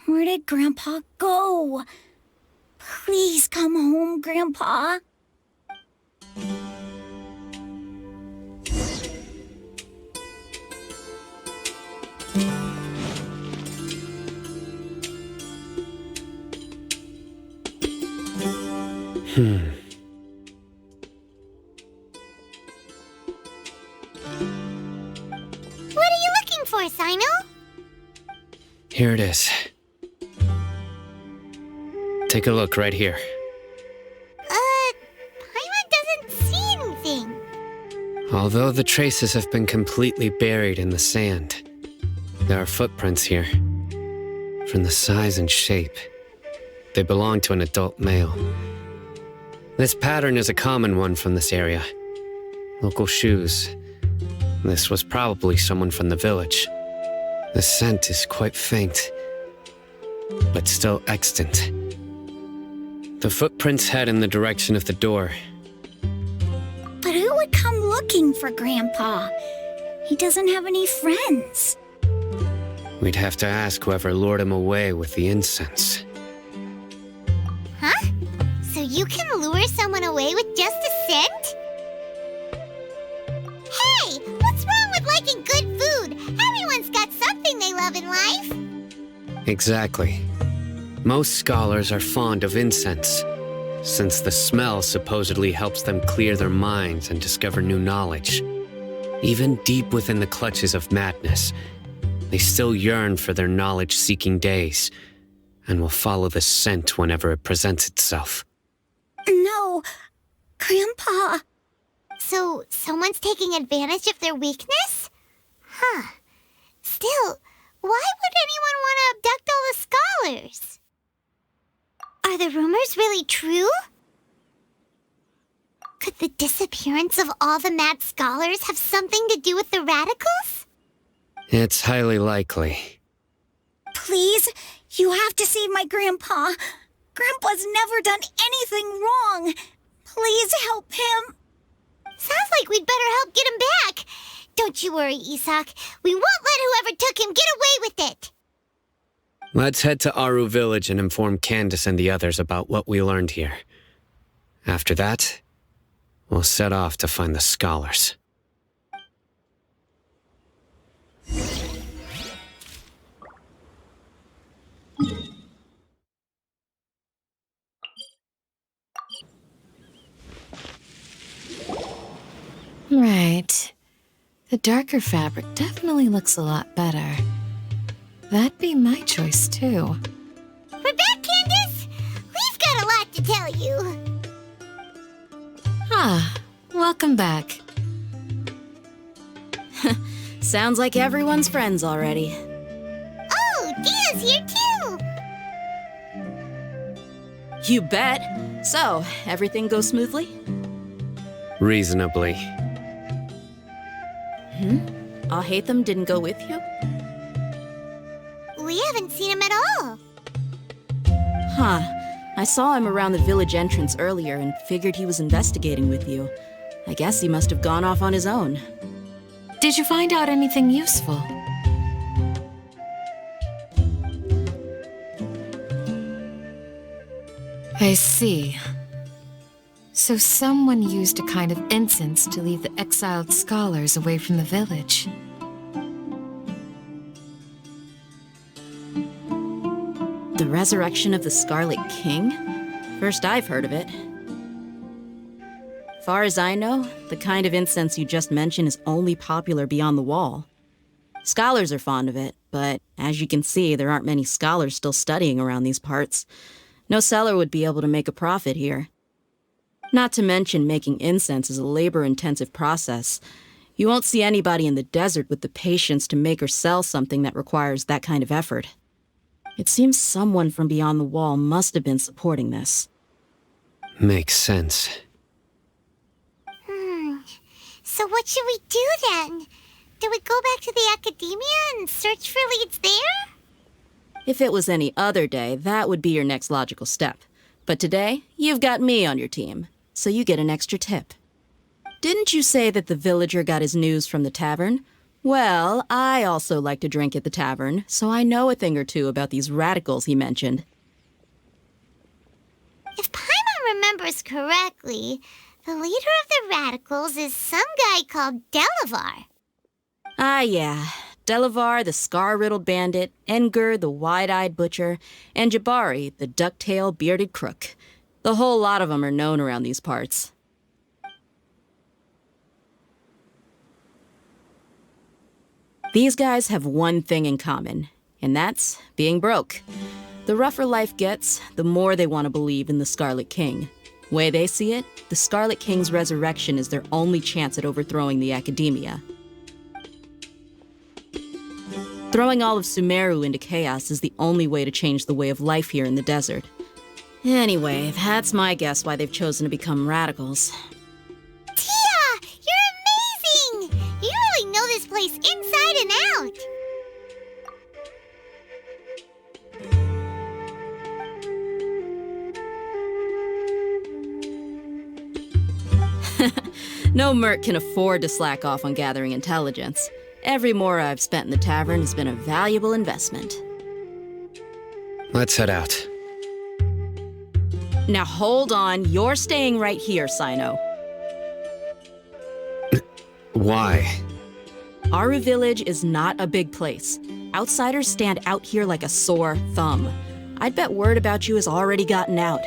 Where did Grandpa go? Please come home, Grandpa. What are you looking for, Sino? Here it is. Take a look right here. Paimon doesn't see anything. Although the traces have been completely buried in the sand, there are footprints here. From the size and shape, they belong to an adult male. This pattern is a common one from this area. Local shoes. This was probably someone from the village. The scent is quite faint, but still extant. The footprints head in the direction of the door. But who would come looking for Grandpa? He doesn't have any friends. We'd have to ask whoever lured him away with the incense. Huh? So you can lure someone away with just a scent? Hey, what's wrong with liking good food? Everyone's got something they love in life. Exactly. Most scholars are fond of incense, since the smell supposedly helps them clear their minds and discover new knowledge. Even deep within the clutches of madness, they still yearn for their knowledge-seeking days, and will follow the scent whenever it presents itself. No, Grandpa. So, someone's taking advantage of their weakness? Huh. Still, why would anyone want to abduct all the scholars? Are the rumors really true? Could the disappearance of all the mad scholars have something to do with the radicals? It's highly likely. Please, you have to save my Grandpa. Grandpa's never done anything wrong. Please help him. Sounds like we'd better help get him back. Don't you worry, Isak. We won't let whoever took him get away with it. Let's head to Aru Village and inform Candace and the others about what we learned here. After that, we'll set off to find the scholars. Right. The darker fabric definitely looks a lot better. That'd be my choice, too. We're back, Candace! We've got a lot to tell you. Ah, welcome back. Sounds like everyone's friends already. Oh, Dia's here too! You bet. So, everything goes smoothly? Reasonably. Alhaitham didn't go with you? We haven't seen him at all. Huh. I saw him around the village entrance earlier and figured he was investigating with you. I guess he must have gone off on his own. Did you find out anything useful? I see. So someone used a kind of incense to lead the exiled scholars away from the village. The resurrection of the Scarlet King? First I've heard of it. Far as I know, the kind of incense you just mentioned is only popular beyond the wall. Scholars are fond of it, but as you can see, there aren't many scholars still studying around these parts. No seller would be able to make a profit here. Not to mention, making incense is a labor-intensive process. You won't see anybody in the desert with the patience to make or sell something that requires that kind of effort. It seems someone from beyond the wall must have been supporting this. Makes sense. So what should we do then? Do we go back to the academia and search for leads there? If it was any other day, that would be your next logical step. But today, you've got me on your team, so you get an extra tip. Didn't you say that the villager got his news from the tavern? Well, I also like to drink at the tavern, so I know a thing or two about these radicals he mentioned. If Paimon remembers correctly, the leader of the radicals is some guy called Delavar. Ah, yeah. Delavar, the scar-riddled bandit, Engur, the wide-eyed butcher, and Jabari, the duck-tailed bearded crook. The whole lot of them are known around these parts. These guys have one thing in common, and that's being broke. The rougher life gets, the more they want to believe in the Scarlet King. Way they see it, the Scarlet King's resurrection is their only chance at overthrowing the academia. Throwing all of Sumeru into chaos is the only way to change the way of life here in the desert. Anyway, that's my guess why they've chosen to become radicals. Tia! You're amazing! You really know this place inside and out! No merc can afford to slack off on gathering intelligence. Every mora I've spent in the tavern has been a valuable investment. Let's head out. Now hold on, you're staying right here, Sino. Why? Aru Village is not a big place. Outsiders stand out here like a sore thumb. I'd bet word about you has already gotten out.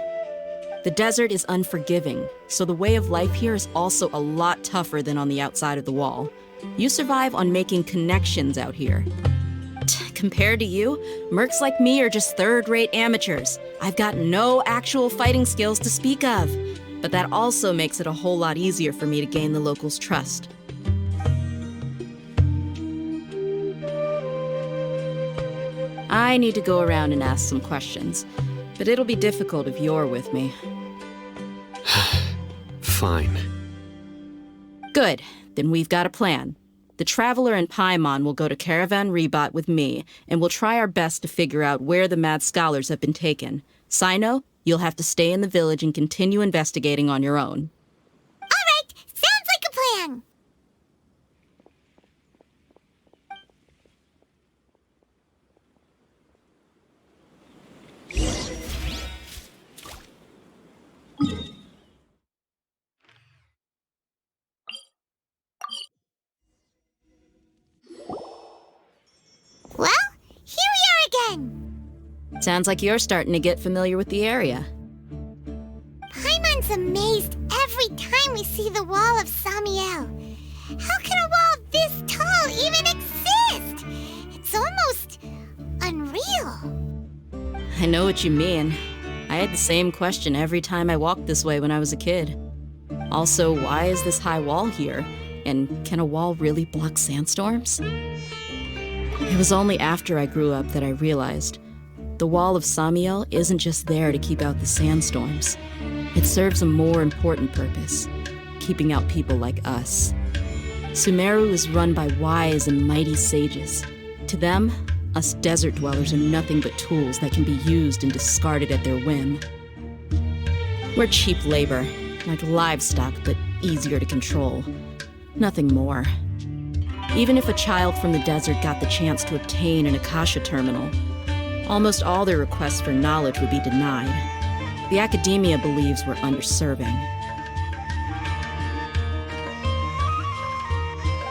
The desert is unforgiving, so the way of life here is also a lot tougher than on the outside of the wall. You survive on making connections out here. Compared to you, mercs like me are just third-rate amateurs. I've got no actual fighting skills to speak of. But that also makes it a whole lot easier for me to gain the locals' trust. I need to go around and ask some questions, but it'll be difficult if you're with me. Fine. Good, then we've got a plan. The Traveler and Paimon will go to Caravan Rebot with me, and we'll try our best to figure out where the Mad Scholars have been taken. Sino, you'll have to stay in the village and continue investigating on your own. All right, sounds like a plan. Well, here we are again. Sounds like you're starting to get familiar with the area. Paimon's amazed every time we see the wall of Samiel. How can a wall this tall even exist? It's almost unreal. I know what you mean. I had the same question every time I walked this way when I was a kid. Also, why is this high wall here? And can a wall really block sandstorms? It was only after I grew up that I realized the wall of Samiel isn't just there to keep out the sandstorms. It serves a more important purpose, keeping out people like us. Sumeru is run by wise and mighty sages. To them, us desert dwellers are nothing but tools that can be used and discarded at their whim. We're cheap labor, like livestock, but easier to control. Nothing more. Even if a child from the desert got the chance to obtain an Akasha terminal, almost all their requests for knowledge would be denied. The academia believes we're underserving.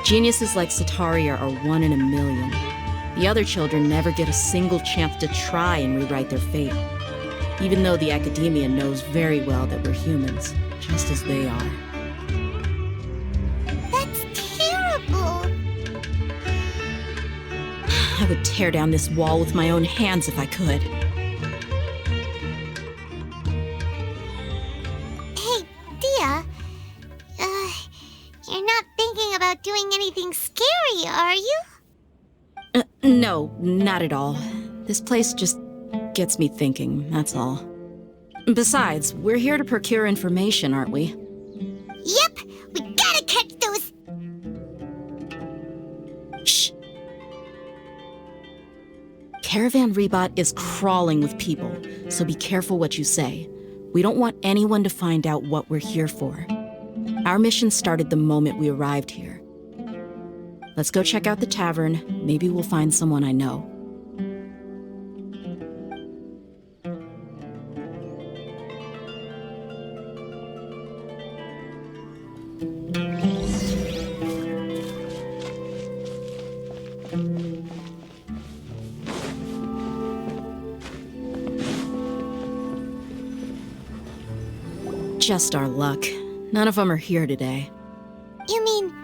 Geniuses like Sataria are one in a million. The other children never get a single chance to try and rewrite their fate, even though the academia knows very well that we're humans, just as they are. That's terrible. I would tear down this wall with my own hands if I could. Hey, Dia. You're not thinking about doing anything scary, are you? No, not at all. This place just gets me thinking, that's all. Besides, we're here to procure information, aren't we? Yep, we gotta catch those... Shh. Caravan Rebot is crawling with people, so be careful what you say. We don't want anyone to find out what we're here for. Our mission started the moment we arrived here. Let's go check out the tavern. Maybe we'll find someone I know. Just our luck. None of them are here today. You mean,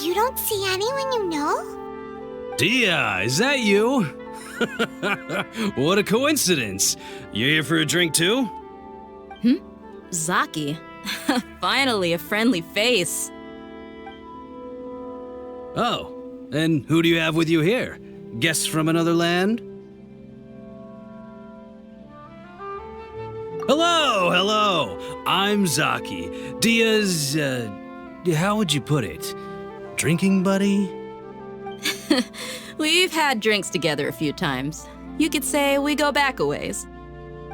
you don't see anyone you know? Dia, is that you? What a coincidence. You here for a drink too? Zaki. Finally, a friendly face. Oh, and who do you have with you here? Guests from another land? Hello. I'm Zaki. Dia's, how would you put it? Drinking buddy? We've had drinks together a few times. You could say we go back a ways.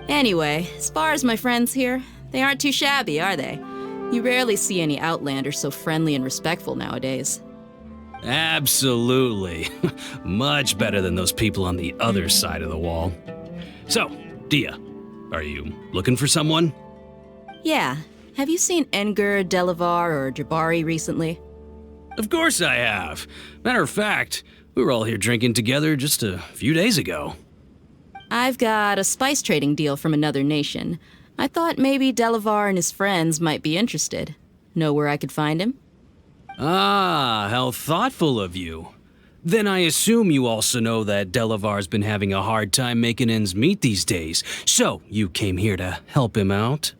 Anyway, as far as my friends here, they aren't too shabby, are they? You rarely see any Outlanders so friendly and respectful nowadays. Absolutely. Much better than those people on the other side of the wall. So, Dia, are you looking for someone? Yeah. Have you seen Engur, Delavar, or Jabari recently? Of course I have. Matter of fact, we were all here drinking together just a few days ago. I've got a spice trading deal from another nation. I thought maybe Delavar and his friends might be interested. Know where I could find him? Ah, how thoughtful of you. Then I assume you also know that Delavar's been having a hard time making ends meet these days, so you came here to help him out?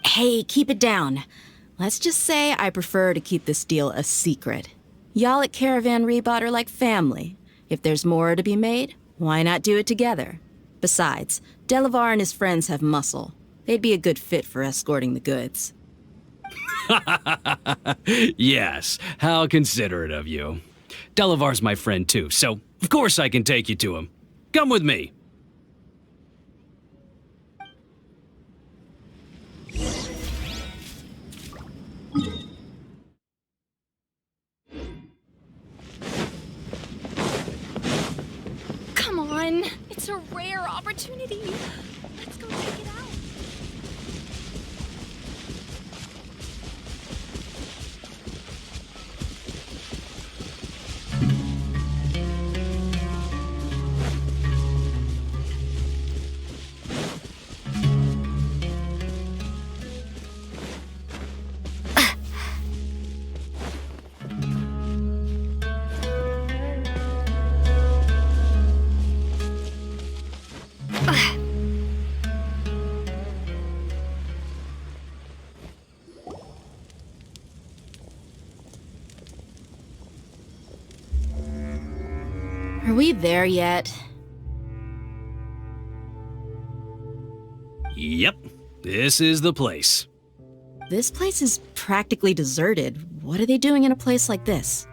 Hey, keep it down. Let's just say I prefer to keep this deal a secret. Y'all at Caravan Rebot are like family. If there's more to be made, why not do it together? Besides, Delavar and his friends have muscle. They'd be a good fit for escorting the goods. Yes, how considerate of you. Delavar's my friend too, so of course I can take you to him. Come with me. Come on, it's a rare opportunity. Let's go check it out. Are we there yet? Yep, this is the place. This place is practically deserted. What are they doing in a place like this?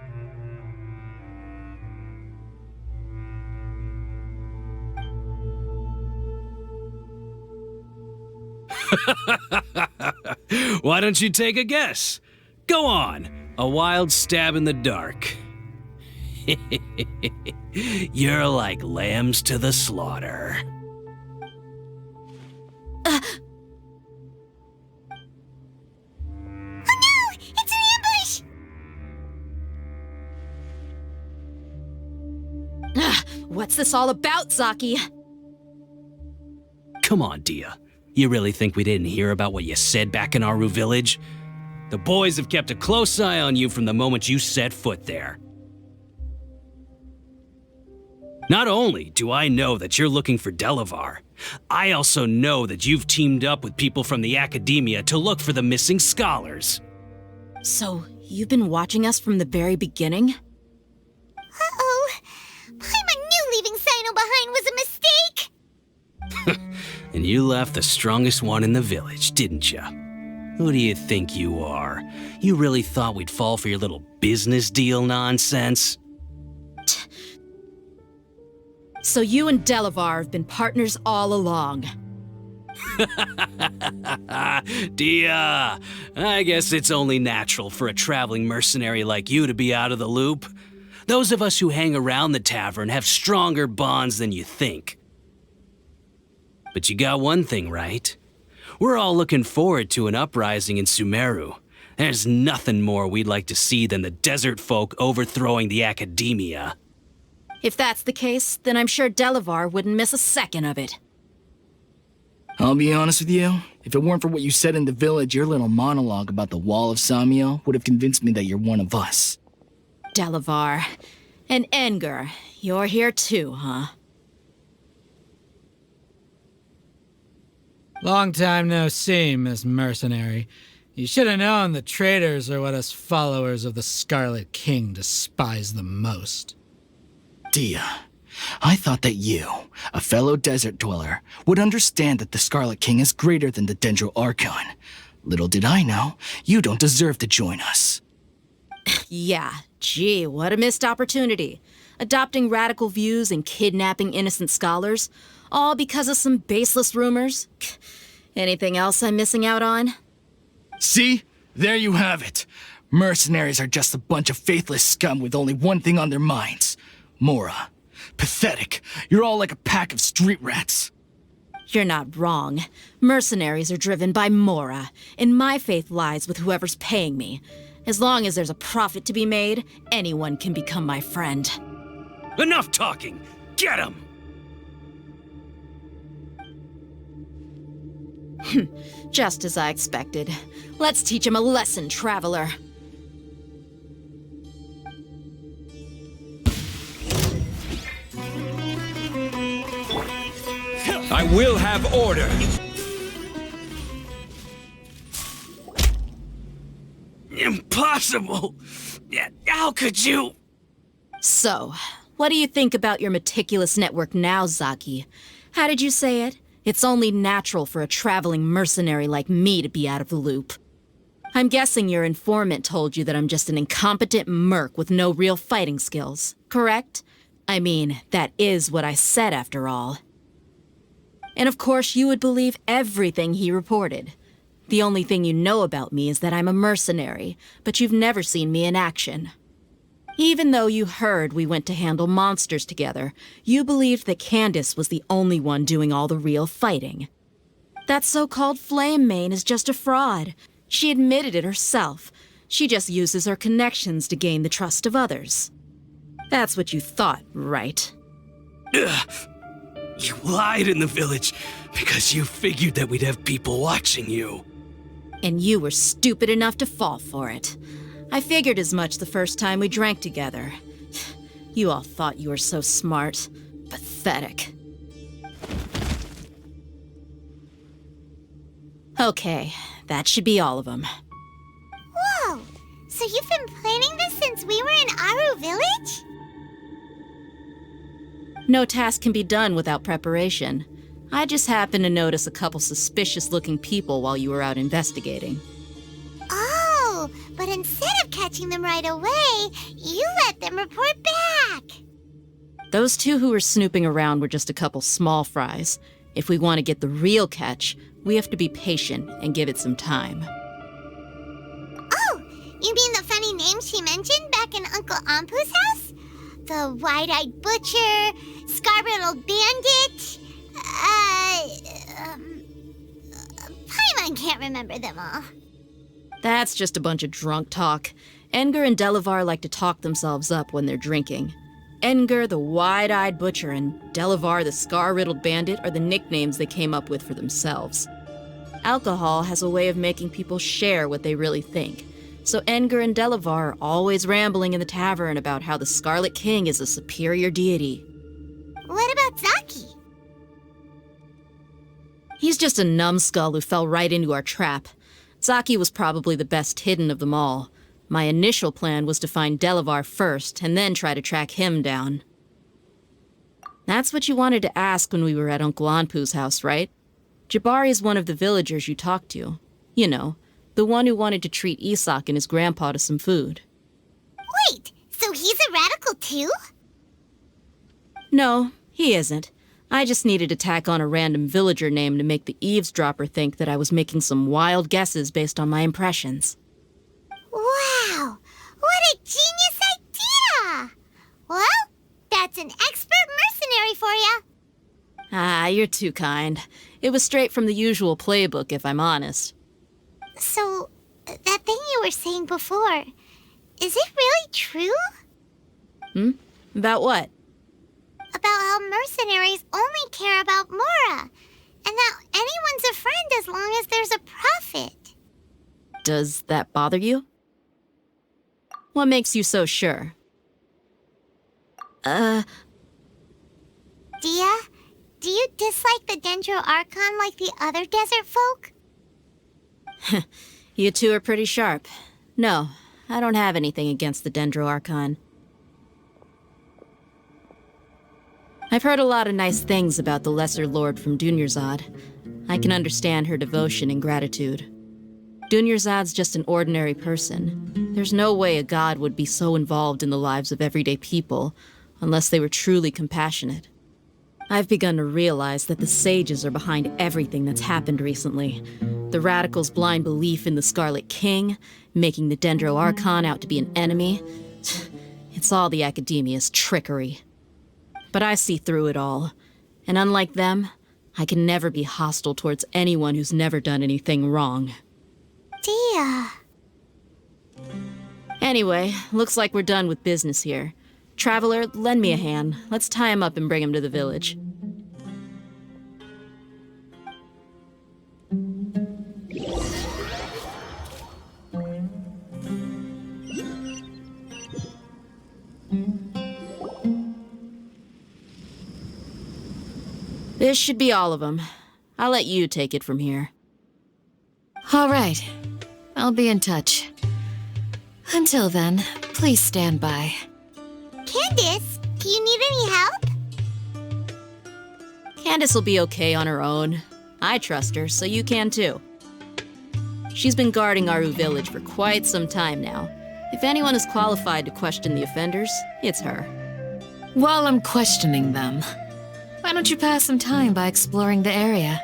Why don't you take a guess? Go on, a wild stab in the dark. You're like lambs to the slaughter. Oh no! It's an ambush! What's this all about, Zaki? Come on, Dia. You really think we didn't hear about what you said back in Aru village? The boys have kept a close eye on you from the moment you set foot there. Not only do I know that you're looking for Delavar, I also know that you've teamed up with people from the Academia to look for the missing scholars. So, you've been watching us from the very beginning? Uh-oh. Paimon knew leaving Sino behind was a mistake! And you left the strongest one in the village, didn't you? Who do you think you are? You really thought we'd fall for your little business deal nonsense? So you and Delavar have been partners all along. Dia, I guess it's only natural for a traveling mercenary like you to be out of the loop. Those of us who hang around the tavern have stronger bonds than you think. But you got one thing right. We're all looking forward to an uprising in Sumeru. There's nothing more we'd like to see than the desert folk overthrowing the Academia. If that's the case, then I'm sure Delavar wouldn't miss a second of it. I'll be honest with you, if it weren't for what you said in the village, your little monologue about the Wall of Samiel would have convinced me that you're one of us. Delavar. And Engar, you're here too, huh? Long time no see, Miss Mercenary. You should have known the traitors are what us followers of the Scarlet King despise the most. Dia, I thought that you, a fellow desert dweller, would understand that the Scarlet King is greater than the Dendro Archon. Little did I know, you don't deserve to join us. Yeah, gee, what a missed opportunity. Adopting radical views and kidnapping innocent scholars, all because of some baseless rumors. Anything else I'm missing out on? See? There you have it. Mercenaries are just a bunch of faithless scum with only one thing on their minds. Mora. Pathetic. You're all like a pack of street rats. You're not wrong. Mercenaries are driven by Mora, and my faith lies with whoever's paying me. As long as there's a profit to be made, anyone can become my friend. Enough talking! Get him! Just as I expected. Let's teach him a lesson, traveler. I will have order. Impossible! How could you? So, what do you think about your meticulous network now, Zaki? How did you say it? It's only natural for a traveling mercenary like me to be out of the loop. I'm guessing your informant told you that I'm just an incompetent merc with no real fighting skills, correct? I mean, that is what I said after all. And of course you would believe everything he reported. The only thing you know about me is that I'm a mercenary, but you've never seen me in action. Even though you heard we went to handle monsters together, you believed that Candace was the only one doing all the real fighting. That so-called Flame Main is just a fraud. She admitted it herself. She just uses her connections to gain the trust of others. That's what you thought, right? Ugh. You lied in the village because you figured that we'd have people watching you. And you were stupid enough to fall for it. I figured as much the first time we drank together. You all thought you were so smart. Pathetic. Okay, that should be all of them. Whoa! So you've been planning this since we were in Aru Village? No task can be done without preparation. I just happened to notice a couple suspicious-looking people while you were out investigating. Oh, but instead of catching them right away, you let them report back. Those two who were snooping around were just a couple small fries. If we want to get the real catch, we have to be patient and give it some time. Oh, you mean the funny name she mentioned back in Uncle Ampu's house? The wide-eyed butcher, scar-riddled bandit, Paimon can't remember them all. That's just a bunch of drunk talk. Edgar and Delavar like to talk themselves up when they're drinking. Edgar, the wide-eyed butcher, and Delavar, the scar-riddled bandit, are the nicknames they came up with for themselves. Alcohol has a way of making people share what they really think. So Edgar and Delavar are always rambling in the tavern about how the Scarlet King is a superior deity. What about Zaki? He's just a numbskull who fell right into our trap. Zaki was probably the best hidden of them all. My initial plan was to find Delavar first, and then try to track him down. That's what you wanted to ask when we were at Uncle Anpu's house, right? Jabari is one of the villagers you talked to. You know, the one who wanted to treat Isak and his grandpa to some food. Wait, so he's a radical too? No, he isn't. I just needed to tack on a random villager name to make the eavesdropper think that I was making some wild guesses based on my impressions. Wow, what a genius idea! Well, that's an expert mercenary for you. Ah, you're too kind. It was straight from the usual playbook, if I'm honest. So, that thing you were saying before, is it really true? About what? About how mercenaries only care about Mora, and that anyone's a friend as long as there's a profit. Does that bother you? What makes you so sure? Dia, do you dislike the Dendro Archon like the other desert folk? You two are pretty sharp. No, I don't have anything against the Dendro Archon. I've heard a lot of nice things about the Lesser Lord from Dunyarzad. I can understand her devotion and gratitude. Dunyarzad's just an ordinary person. There's no way a god would be so involved in the lives of everyday people, unless they were truly compassionate. I've begun to realize that the sages are behind everything that's happened recently. The radicals' blind belief in the Scarlet King, making the Dendro Archon out to be an enemy. It's all the academia's trickery. But I see through it all. And unlike them, I can never be hostile towards anyone who's never done anything wrong. Dia. Anyway, looks like we're done with business here. Traveler, lend me a hand. Let's tie him up and bring him to the village. This should be all of them. I'll let you take it from here. All right. I'll be in touch. Until then, please stand by. Candace, do you need any help? Candace will be okay on her own. I trust her, so you can too. She's been guarding Aru Village for quite some time now. If anyone is qualified to question the offenders, it's her. While I'm questioning them, why don't you pass some time by exploring the area?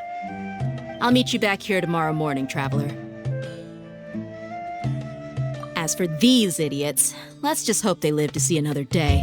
I'll meet you back here tomorrow morning, Traveler. As for these idiots, let's just hope they live to see another day.